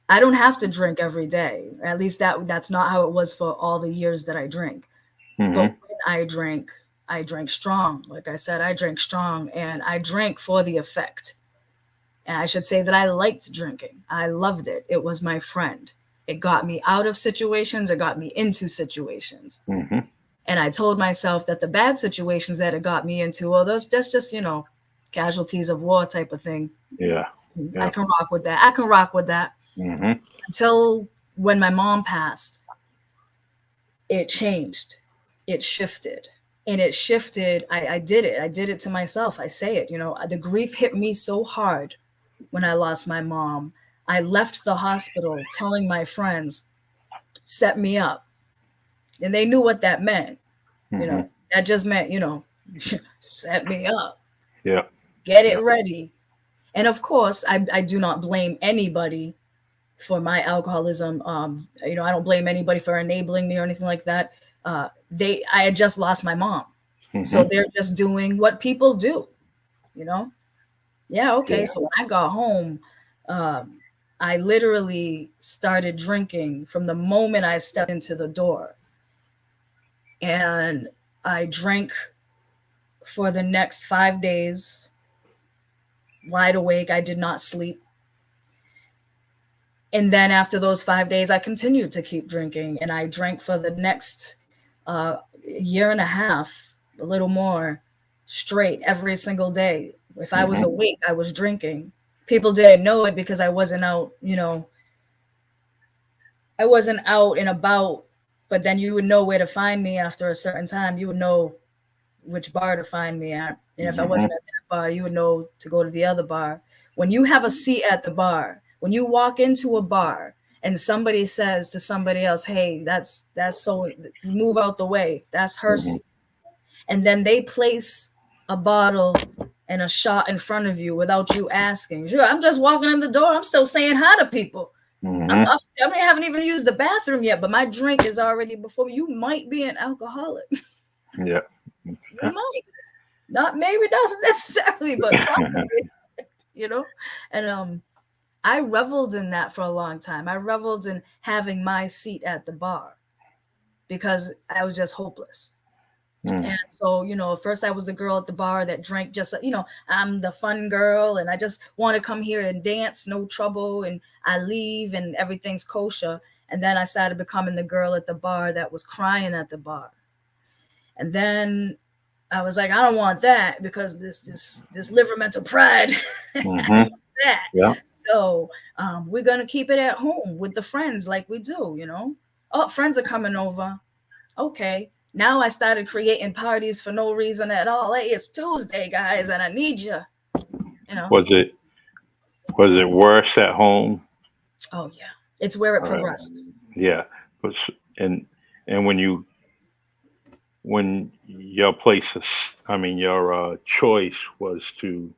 I don't have to drink every day. At least that's not how it was for all the years that I drink. But Mhm. when I drank strong. Like I said, I drank strong and I drank for the effect. And I should say that I liked drinking. I loved it. It was my friend. It got me out of situations, it got me into situations. Mhm. And I told myself that the bad situations that it got me into, well, that's just, casualties of war type of thing. Yeah. I Yeah. can rock with that. I can rock with that. Mhm. Until when my mom passed, it changed. It shifted. And it shifted. I did it. I did it to myself. I say it. The grief hit me so hard when I lost my mom. I left the hospital telling my friends, set me up. And they knew what that meant. You know, Mhm. that just meant, set me up, Yeah. get it Yeah. ready. And of course, I do not blame anybody for my alcoholism. I don't blame anybody for enabling me or anything like that. I had just lost my mom. So Mhm. they're just doing what people do, you know? Yeah, okay. Yeah. So when I got home, um, I literally started drinking from the moment I stepped into the door. And I drank for the next 5 days, wide awake. I did not sleep. And then after those 5 days, I continued to keep drinking. And I drank for the next year and a half, a little more, straight every single day. If I was Mhm. awake, I was drinking. People didn't know it because I wasn't out, I wasn't out and about, but then you would know where to find me after a certain time. You would know which bar to find me at. And if I Mhm. wasn't at that bar, you would know to go to the other bar. When you have a seat at the bar, when you walk into a bar and somebody says to somebody else, "Hey, that's so move out the way. That's her Mhm. seat." And then they place a bottle and a shot in front of you without you asking. Sure, I'm just walking in the door. I'm still saying hi to people. Mhm. I haven't even used the bathroom yet, but my drink is already before me. You might be an alcoholic. Yeah. You might. Not maybe not necessarily, but probably, you know? And I reveled in that for a long time. I reveled in having my seat at the bar because I was just hopeless. Mm. And so, at first I was the girl at the bar that drank just, I'm the fun girl and I just want to come here and dance, no trouble. And I leave and everything's kosher. And then I started becoming the girl at the bar that was crying at the bar. And then I was like, I don't want that because this Livramento pride. Mm-hmm. That. Yeah. So we're going to keep it at home with the friends like we do. Oh, friends are coming over. Okay. Now I started creating parties for no reason at all. Hey, it's Tuesday, guys, and I need you. Was it worse at home? Oh yeah, it's where it All right. progressed. Yeah. But and and when your place is, I mean, your choice was to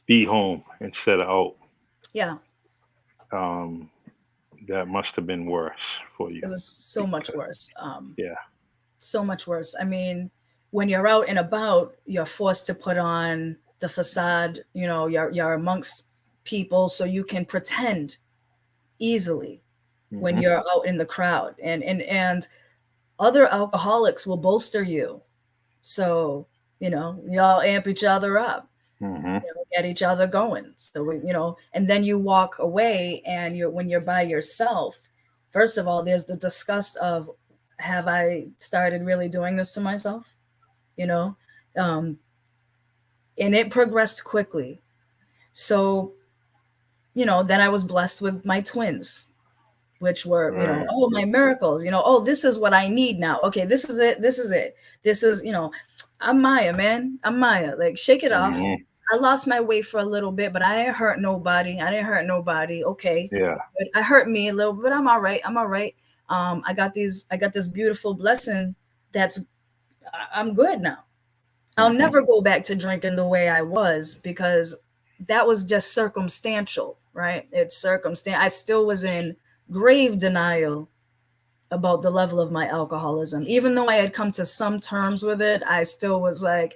be home instead of out. Yeah, Um, that must have been worse for you. it was so much Because, worse. yeah. So much worse. I mean, when you're out and about, you're forced to put on the facade. You're amongst people, so you can pretend easily when Mm-hmm. you're out in the crowd, and other alcoholics will bolster you. So, y'all amp each other up, Mm-hmm. get each other going. So, and then you walk away and when you're by yourself, first of all, there's the disgust of, have I started really doing this to myself? You know? Um, and it progressed quickly. So, then I was blessed with my twins, which were, Right. oh, my miracles, oh, this is what I need now. Okay, this is it. This is it. This is, I'm Maia, man. I'm Maia. Like, shake it off. Mm-hmm. I lost my way for a little bit, but I didn't hurt nobody. Okay. Yeah. But I hurt me a little, but I'm all right. I'm all right. I got this beautiful blessing that's, I'm good now. I'll Mm-hmm. never go back to drinking the way I was because that was just circumstantial, right? It's circumstance. I still was in grave denial about the level of my alcoholism. Even though I had come to some terms with it, I still was like,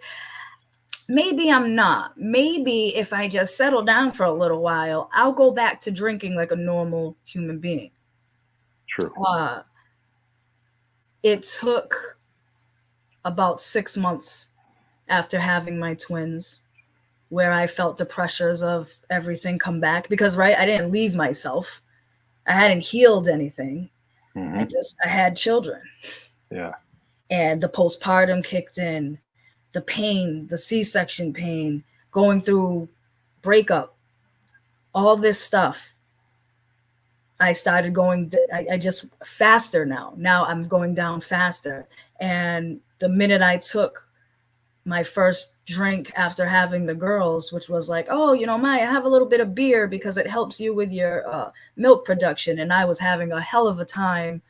maybe I'm not. Maybe if I just settle down for a little while, I'll go back to drinking like a normal human being. True. Uh, it took about 6 months after having my twins where I felt the pressures of everything come back because, right, I didn't leave myself. I hadn't healed anything. Mm-hmm. I had children. Yeah. And the postpartum kicked in, the pain, the C-section pain, going through breakup, all this stuff. I started going, I just faster now. Now I'm going down faster. And the minute I took my first drink after having the girls, which was like, oh, Maya, have a little bit of beer because it helps you with your milk production. And I was having a hell of a time,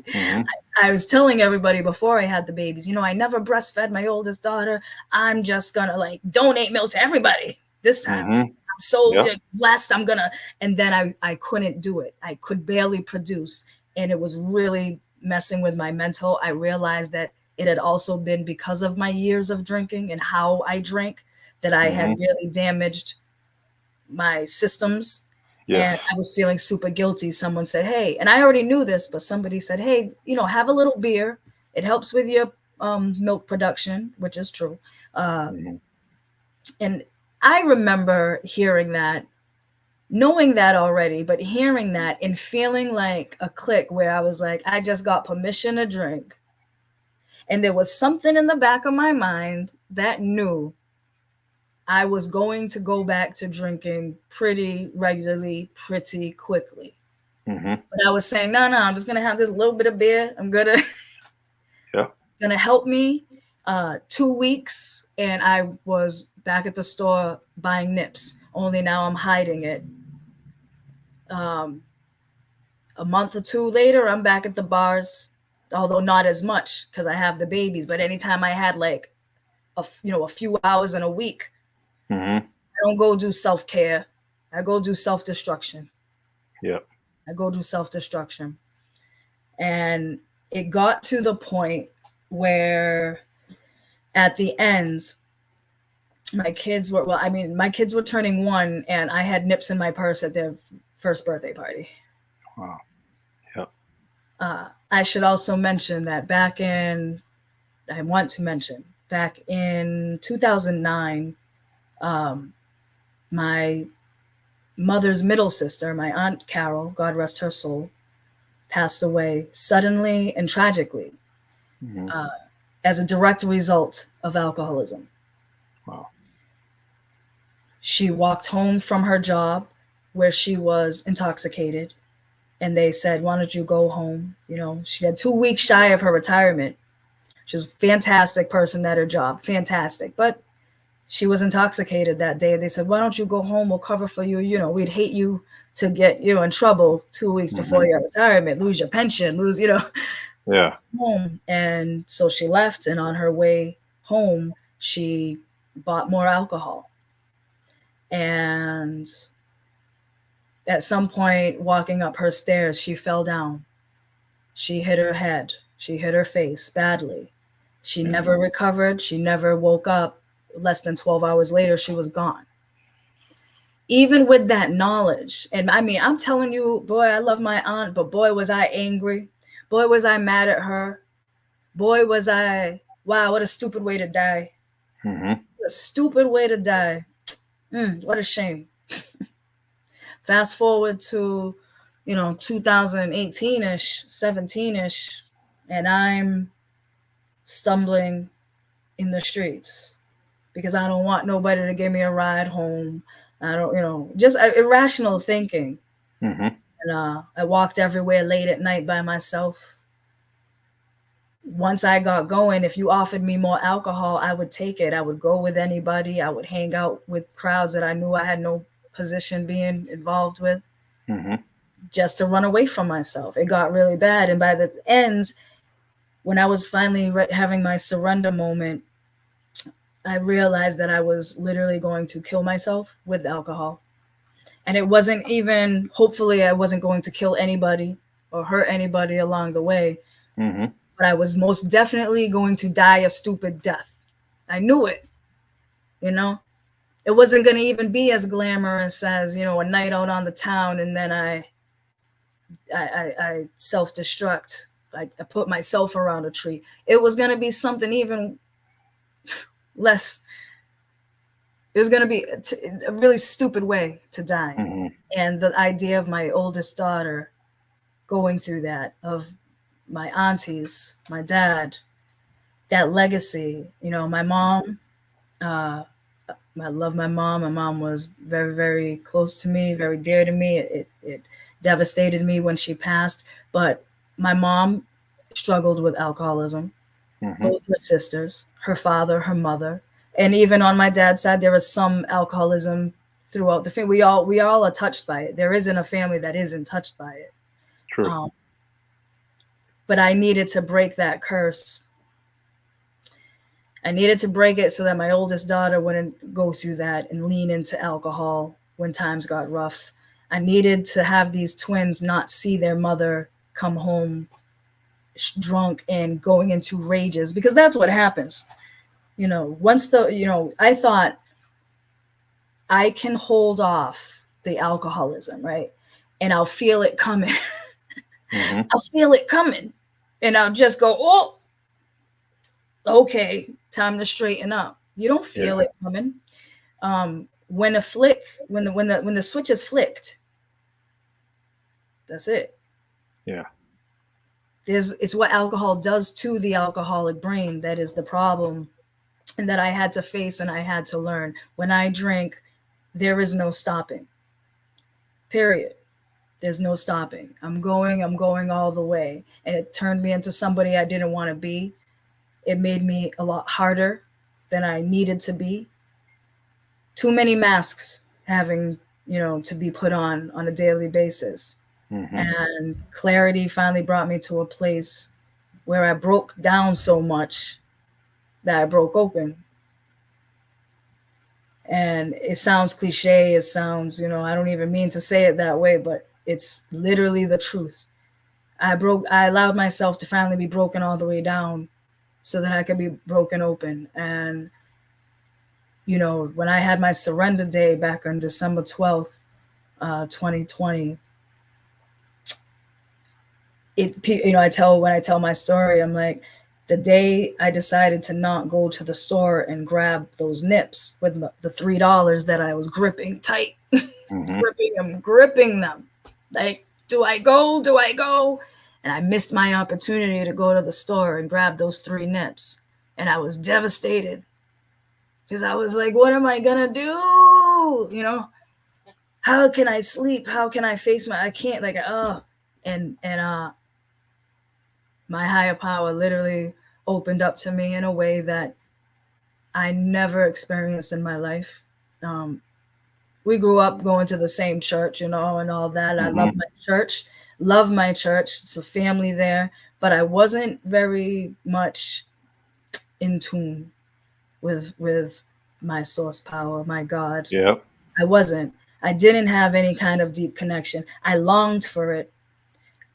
Mm-hmm. I was telling everybody before I had the babies, I never breastfed my oldest daughter. I'm just gonna like donate milk to everybody this time. Mm-hmm. I'm so Yeah. blessed. I'm gonna, and then I couldn't do it. I could barely produce, and it was really messing with my mental. I realized that it had also been because of my years of drinking and how I drank that I Mm-hmm. had really damaged my systems, Yes. and I was feeling super guilty. Someone said, hey, and I already knew this, but somebody said, hey, have a little beer. It helps with your milk production, which is true. Mm-hmm. And I remember hearing that, knowing that already, but hearing that and feeling like a click where I was like, I just got permission to drink. And there was something in the back of my mind that knew I was going to go back to drinking pretty regularly, pretty quickly. Mm-hmm. But I was saying, no, I'm just gonna have this little bit of beer. I'm Yeah. gonna help me. 2 weeks, and I was back at the store buying nips. Only now I'm hiding it. Um, a month or two later, I'm back at the bars, although not as much because I have the babies. But anytime I had like a few hours in a week, Mm-hmm. I don't go do self-care. I go do self-destruction. Yep. I go do self-destruction. And it got to the point where at the end, my kids were turning 1 and I had nips in my purse at their first birthday party. Wow. Yep. I should also mention that I want to mention back in 2009, um, my mother's middle sister, my aunt Carol, God rest her soul, passed away suddenly and tragically Hmm. uh, as a direct result of alcoholism. Wow. She walked home from her job where she was intoxicated, and they said, "Why don't you go home?" She had 2 weeks shy of her retirement. She was a fantastic person at her job, fantastic. But she was intoxicated that day. They said, "Why don't you go home? We'll cover for you. We'd hate you to get in trouble 2 weeks before Hmm. your retirement, lose your pension, lose, Yeah. home." And so she left, and on her way home, she bought more alcohol. And at some point, walking up her stairs, she fell down. She hit her head. She hit her face badly. She Hmm. never recovered. She never woke up. Less than 12 hours later, she was gone. Even with that knowledge, and I mean, I'm telling you, boy, I love my aunt, but boy, was I angry. Boy, was I mad at her. Boy, was I, wow, what a stupid way to die. Hmm. What a stupid way to die. What a shame. Fast forward to, 2018 ish, 17 ish, and I'm stumbling in the streets because I don't want nobody to give me a ride home. I don't, just irrational thinking. Hmm. And I walked everywhere late at night by myself. Once I got going, if you offered me more alcohol, I would take it. I would go with anybody. I would hang out with crowds that I knew I had no position being involved with, Hmm. just to run away from myself. It got really bad. And by the ends, when I was finally having my surrender moment, I realized that I was literally going to kill myself with alcohol. And it wasn't even, hopefully, I wasn't going to kill anybody or hurt anybody along the way, Hmm. but I was most definitely going to die a stupid death. I knew it, you know? It wasn't going to even be as glamorous as, a night out on the town and then I self destruct. I put myself around a tree. It was going to be something even less. It was going to be a really stupid way to die. Hmm. And the idea of my oldest daughter going through that, of my aunties, my dad, that legacy, my mom, uh, I love my mom. My mom was very, very close to me, very dear to me. It devastated me when she passed. But my mom struggled with alcoholism, Hmm. both her sisters, her father, her mother. And even on my dad's side, there was some alcoholism throughout the family. We all are touched by it. There isn't a family that isn't touched by it. True. Um, but I needed to break that curse. I needed to break it so that my oldest daughter wouldn't go through that and lean into alcohol when times got rough. I needed to have these twins not see their mother come home drunk and going into rages, because that's what happens. I thought I can hold off the alcoholism, right? And I'll feel it coming. Hmm. I'll feel it coming. And I'll just go, oh, okay, time to straighten up. You don't Yeah. feel it coming. When a flick, when the switch is flicked, that's it. Yeah. It's what alcohol does to the alcoholic brain that is the problem, and that I had to face and I had to learn. When I drink, there is no stopping. Period. There's no stopping. I'm going all the way. And it turned me into somebody I didn't want to be. It made me a lot harder than I needed to be. Too many masks having, to be put on a daily basis. Hmm. And clarity finally brought me to a place where I broke down so much that I broke open. And it sounds cliche, it sounds, I don't even mean to say it that way, but it's literally the truth. I allowed myself to finally be broken all the way down so that I could be broken open. And, when I had my surrender day back on December 12th, 2020, when I tell my story, I'm like, the day I decided to not go to the store and grab those nips with the $3 that I was gripping tight, Mhm. gripping them, like, do I go? Do I go? And I missed my opportunity to go to the store and grab those 3 nips, and I was devastated because I was like, what am I gonna do? How can I sleep? How can I face I can't, like, and my higher power literally opened up to me in a way that I never experienced in my life. Um, we grew up going to the same church, and all that. I love Mhm. my church, love my church. It's a family there, but I wasn't very much in tune with my source power, my God. Yep. I wasn't. I didn't have any kind of deep connection. I longed for it.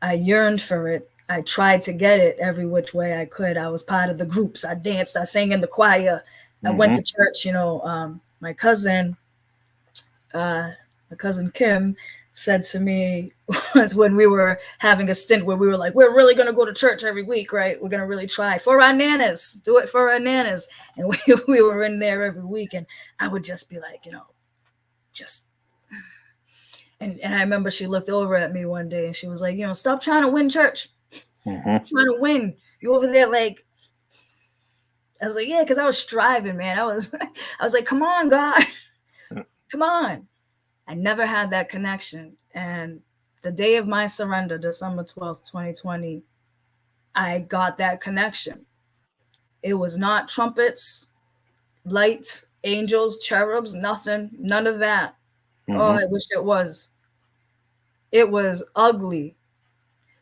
I yearned for it. I tried to get it every which way I could. I was part of the groups. I danced. I sang in the choir. I went Mhm. to church. My cousin, my cousin Kim, said to me once when we were having a stint where we were like, we're really gonna go to church every week, right? We're gonna really try for our nanas, do it for our nanas, and we were in there every week, and I would just be like, just and I remember she looked over at me one day and she was like, stop trying to win church. Mhm. Trying to win. You over there like, I was like, yeah, because I was striving, man. I was like, come on, God, come on. I never had that connection. And the day of my surrender, December 12th, 2020, I got that connection. It was not trumpets, lights, angels, cherubs, nothing, none of that. Oh, Mhm. I wish it was. It was ugly.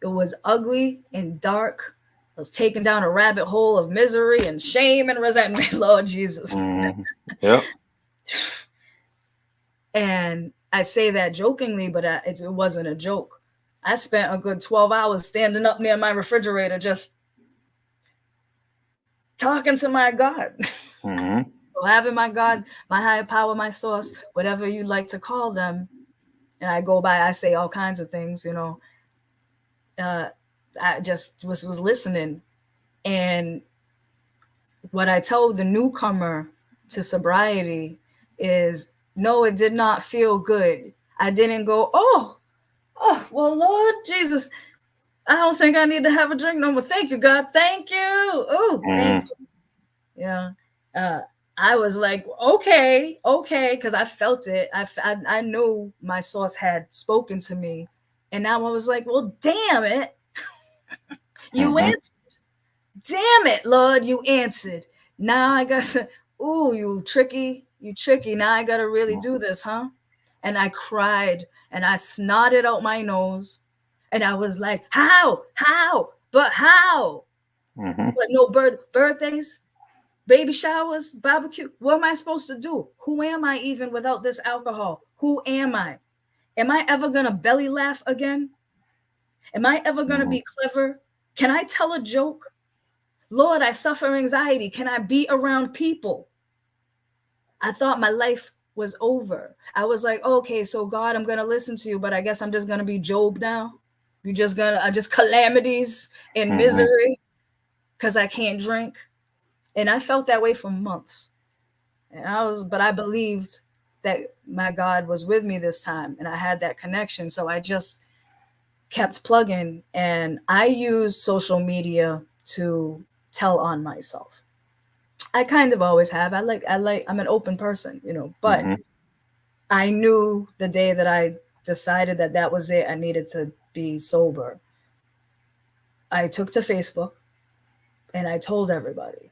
It was ugly and dark. I was taken down a rabbit hole of misery and shame and resentment, Lord Jesus. Mhm. Yep. And I say that jokingly, but it wasn't a joke. I spent a good 12 hours standing up near my refrigerator just talking to my God. Mhm. So having my God, my higher power, my source, whatever you like to call them. And I say all kinds of things. Uh, I just was listening. And what I told the newcomer to sobriety is, no, it did not feel good. I didn't go, well, Lord Jesus, I don't think I need to have a drink no more. Thank you, God. Thank you. Oh, thank Mhm. you. Uh, I was like, okay, because I felt it. I knew my source had spoken to me. And now I was like, well, damn it. You Mhm. answered. Damn it, Lord, you answered. Now I got to, ooh, you tricky, you tricky. Now I got to really do this, huh? And I cried and I snotted out my nose and I was like, how, but how? Mhm. But no birthdays, baby showers, barbecue. What am I supposed to do? Who am I even without this alcohol? Who am I? Am I ever going to belly laugh again? Am I ever going to Mhm. be clever? Can I tell a joke? Lord, I suffer anxiety. Can I be around people? I thought my life was over. I was like, okay, so God, I'm going to listen to you, but I guess I'm just going to be Job now. You're just going to, just calamities and Mhm. misery because I can't drink. And I felt that way for months. But I believed that my God was with me this time and I had that connection. So I just kept plugging and I used social media to tell on myself. I kind of always have. I'm an open person, but Mhm. I knew the day that I decided that that was it, I needed to be sober. I took to Facebook and I told everybody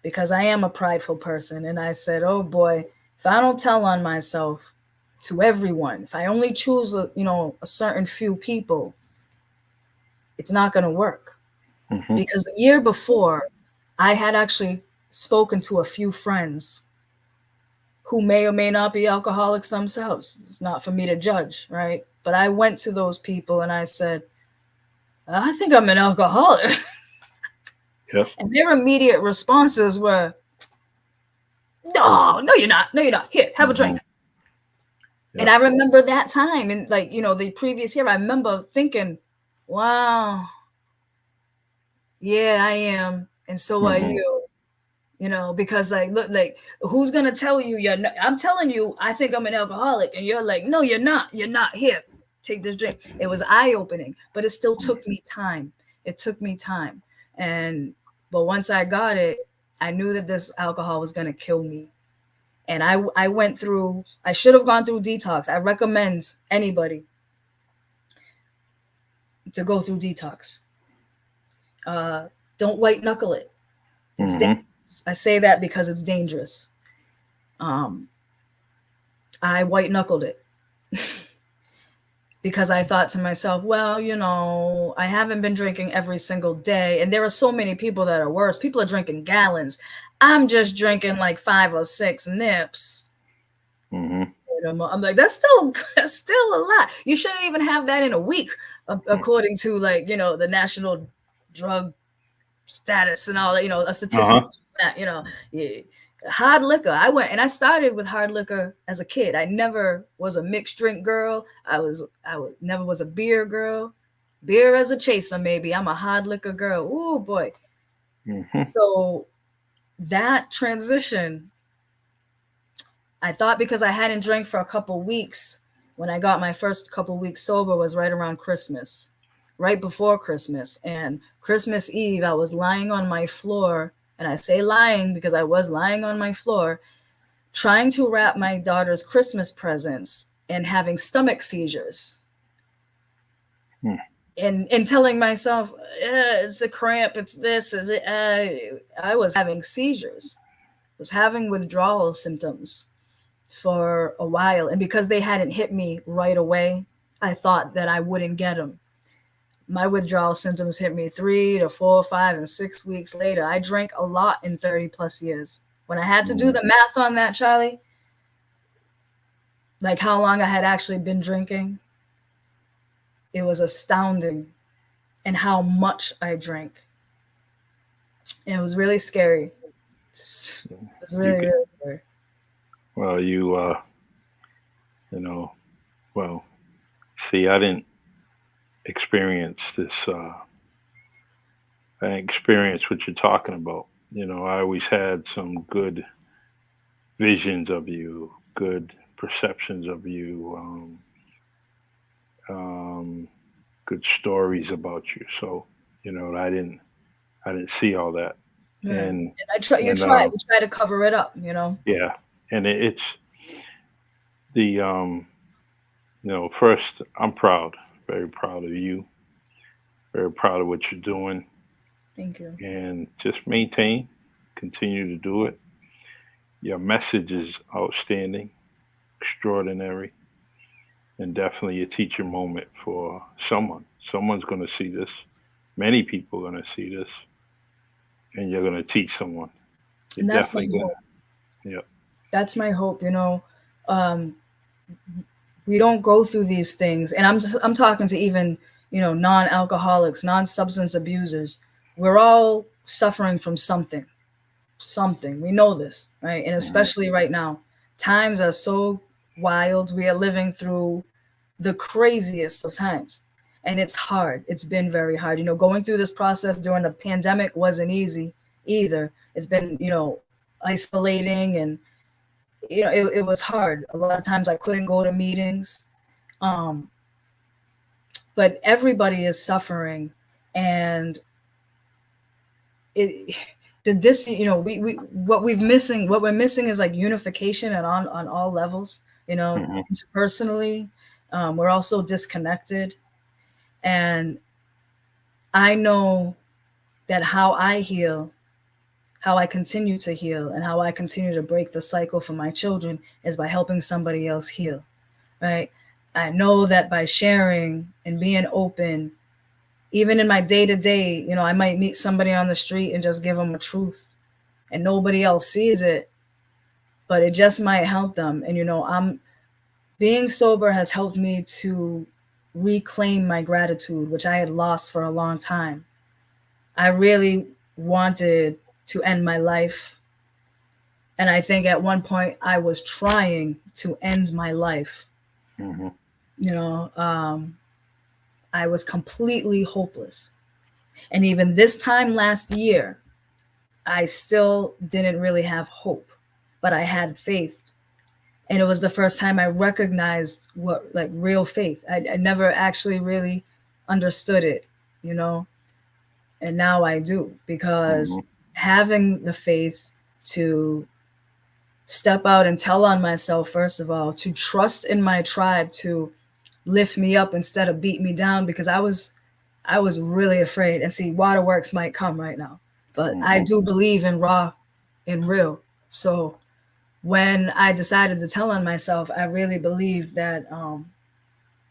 because I am a prideful person. And I said, oh boy, if I don't tell on myself to everyone, if I only choose a certain few people, it's not going to work. Mhm. Because the year before, I had actually spoken to a few friends who may or may not be alcoholics themselves. It's not for me to judge, right? But I went to those people and I said, I think I'm an alcoholic. Yep. And their immediate responses were, no, no, you're not. No, you're not. Here, have a drink. Mhm. And Yep. I remember that time and the previous year, I remember thinking, wow, yeah, I am, and so are Mm-hmm. you. You know, because like, look, like, who's gonna tell you you're not? I'm telling you, I think I'm an alcoholic, and you're like, no, you're not. You're not. Here, take this drink. It was eye opening, but it still took me time. It took me time, and but once I got it, I knew that this alcohol was gonna kill me, and I went through. I should have gone through detox. I recommend anybody to go through detox. Uh, don't white knuckle it. It's Mm-hmm. dangerous. I say that because it's dangerous. Um, I white knuckled it because I thought to myself, well, you know, I haven't been drinking every single day. And there are so many people that are worse. People are drinking gallons. I'm just drinking like 5 or 6 nips. Mm-hmm. I'm like, that's still a lot. You shouldn't even have that in a week, according to, like, the national drug status and all that, Uh-huh. statistics that, yeah. Hard liquor. I went and I started with hard liquor as a kid. I never was a mixed drink girl. Never was a beer girl. Beer as a chaser, maybe. I'm a hard liquor girl. Oh boy. Mm-hmm. So that transition, I thought because I hadn't drank for a couple weeks, when I got my first couple weeks sober was right around Christmas, right before Christmas. And Christmas Eve, I was lying on my floor. And I say lying because I was lying on my floor, trying to wrap my daughter's Christmas presents and having stomach seizures. And telling myself, it's a cramp, it's this, is it? I was having seizures, was having withdrawal symptoms for a while. And because they hadn't hit me right away, I thought that I wouldn't get them. My withdrawal symptoms hit me 3 to 4, 5, and 6 weeks later. I drank a lot in 30 plus years. When I had to do Mm-hmm. the math on that, Charlie, like how long I had actually been drinking, it was astounding, and how much I drank. And it was really scary. It was You really, could, really scary. well, you know, well, see, I didn't experience this. I didn't experience what you're talking about. I always had some good visions of you, good perceptions of you, um, good stories about you. So, I didn't see all that. Yeah. And And I try, you and try, you try to cover it up. yeah, and it's the first, I'm proud, very proud of you, very proud of what you're doing, Thank you. and just maintain, continue to do it. Your message is outstanding, extraordinary, and definitely a teacher moment for someone. Someone's going to see this. Many people are going to see this, and you're going to teach someone. You're And that's my definitely going hope. to. Yep. That's my hope. Um, we don't go through these things, and I'm talking to even non-alcoholics, non-substance abusers. We're all suffering from something. We know this, right? And Hmm. especially right now, times are so wild. We are living through the craziest of times. And it's hard. It's been very hard. Going through this process during the pandemic wasn't easy either. It's been, isolating, and it was hard. A lot of times I couldn't go to meetings. Um, but everybody is suffering, and it the dis we what we're missing is like unification, and on all levels, Hmm. interpersonally. We're also disconnected, and I know that how I heal, how I continue to heal, and how I continue to break the cycle for my children is by helping somebody else heal, right? I know that by sharing and being open, even in my day to day, I might meet somebody on the street and just give them a truth, and nobody else sees it, but it just might help them. And I'm being sober has helped me to reclaim my gratitude, which I had lost for a long time. I really wanted to end my life, and I think at one point I was trying to end my life. Hmm. You know, um, I was completely hopeless. And even this time last year, I still didn't really have hope, but I had faith. And it was the first time I recognized what like real faith. I never actually really understood it, you know, and now I do because Hmm. having the faith to step out and tell on myself, first of all, to trust in my tribe to lift me up instead of beat me down because I was really afraid. And see, waterworks might come right now, but I Hmm. do believe in raw and real. So when I decided to tell on myself, I really believed that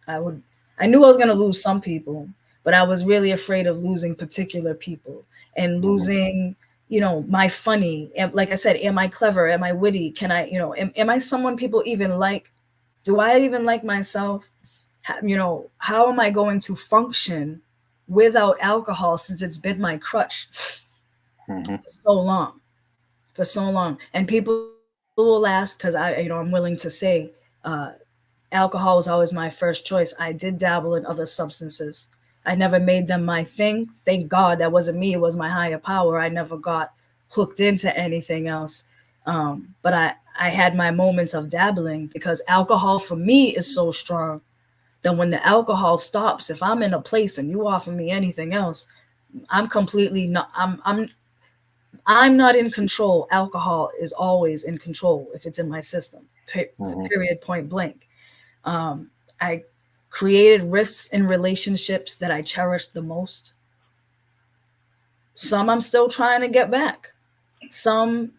I would. I knew I was going to lose some people, but I was really afraid of losing particular people and Hmm. losing, my funny. Like I said, am I clever? Am I witty? Can I, am I someone people even like? Do I even like myself? How am I going to function without alcohol since it's been my crutch Hmm. for so long, for so long? And people will ask because I'm willing to say, uh, alcohol was always my first choice. I did dabble in other substances. I never made them my thing. Thank God that wasn't me. It was my higher power. I never got hooked into anything else. But I had my moments of dabbling because alcohol for me is so strong that when the alcohol stops, if I'm in a place and you offer me anything else, I'm completely not. I'm not in control. Alcohol is always in control if it's in my system. Hmm. Period. Point blank. I created rifts in relationships that I cherished the most. Some I'm still trying to get back. Some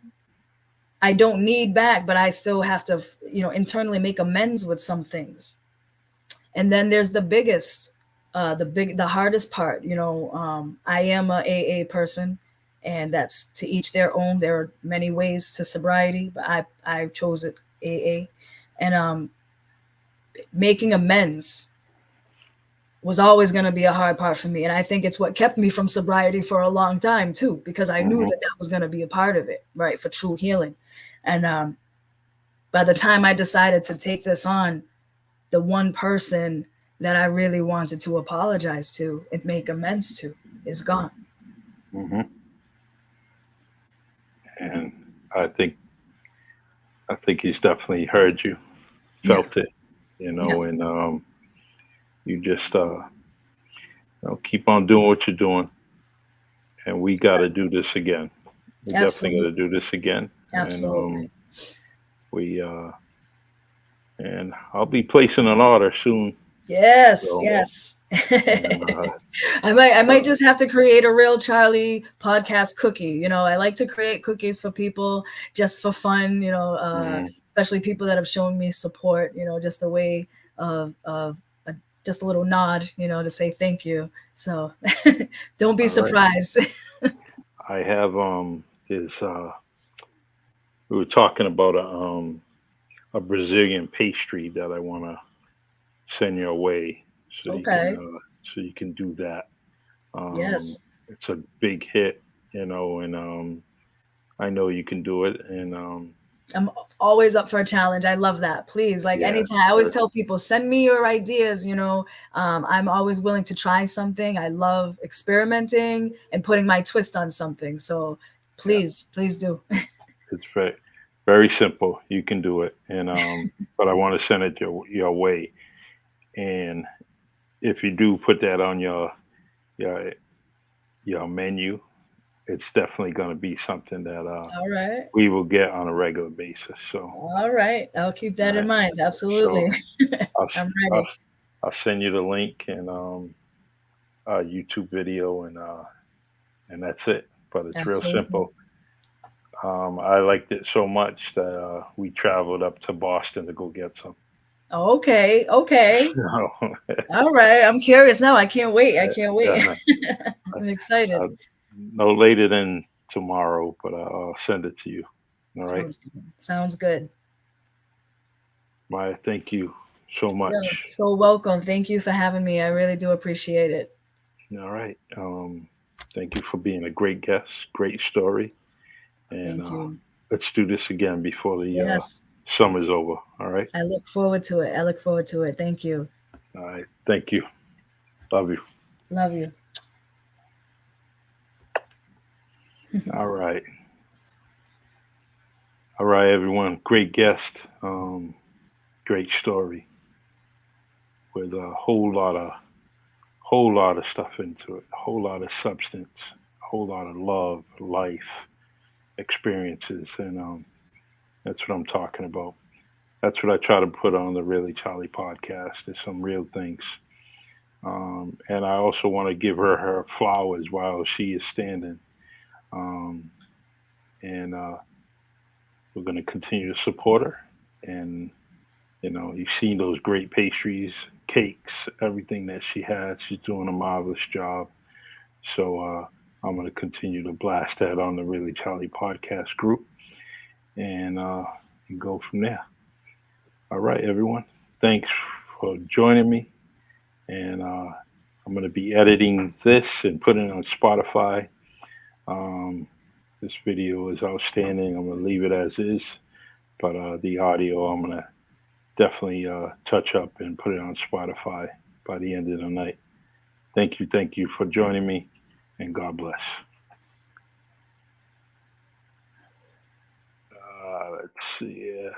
I don't need back, but I still have to, internally make amends with some things. And then there's the biggest, the hardest part. I am a AA person, and that's to each their own. There are many ways to sobriety, but I chose it AA, and making amends was always going to be a hard part for me. And I think it's what kept me from sobriety for a long time, too, because I knew Hmm. that that was going to be a part of it, right, for true healing. And by the time I decided to take this on, the one person that I really wanted to apologize to and make amends to is gone. Hmm. And I think I think he's definitely heard you, Yeah. felt it, Yeah. and you just keep on doing what you're doing, and we got to do this again. We definitely got Absolutely. to do this again, and Absolutely. we and I'll be placing an order soon. Yes. So Yes. and I might uh, just have to create a real Charlie podcast cookie. I like to create cookies for people just for fun, mm, especially people that have shown me support, just a way of just a little nod, to say thank you. So don't be all right, surprised. I have is we were talking about a Brazilian pastry that I want to send your way Okay. so you can do that. Um, Yes. it's a big hit, and I know you can do it. And I'm always up for a challenge. I love that. Please, like yeah, anytime, I always tell people, send me your ideas. I'm always willing to try something. I love experimenting and putting my twist on something. So yeah, please do. it's very simple. You can do it, and but I want to send it your way. And if you do put that on your your menu, it's definitely going to be something that All right. we will get on a regular basis. So, All right. I'll keep all that in right. mind. So Absolutely. I'll s- I'm I'll, ready. s- I'll send you the link and a YouTube video and that's it. But it's real Absolutely. simple. I liked it so much that we traveled up to Boston to go get some. Okay. Okay. So, All right. I'm curious now. I can't wait. I can't wait. uh, I'm excited. uh, no later than tomorrow, but I'll send it to you. All right, Sounds good. Sounds good. Maya. Thank you so You're much. so welcome. Thank you for having me. I really do appreciate it. All right. Thank you for being a great guest. Great story. And Thank you. let's do this again before the Yes, summer's over. All right. I look forward to it. I look forward to it. Thank you. All right. Thank you. Love you. Love you. All right. All right, everyone. Great guest. Great story with a whole lot of stuff into it, a whole lot of substance, a whole lot of love, life, experiences, and that's what I'm talking about. That's what I try to put on the Really Charlie podcast. Is some real things, and I also want to give her flowers while she is standing, um, and we're going to continue to support her. And you've seen those great pastries, cakes, everything that she has. She's doing a marvelous job. So I'm going to continue to blast that on the Really Charlie podcast group and go from there. All right, everyone. Thanks for joining me. And I'm going to be editing this and putting it on Spotify. Um, this video is outstanding. I'm going to leave it as is. But the audio, I'm going to definitely touch up and put it on Spotify by the end of the night. Thank you for joining me, and God bless. Let's see.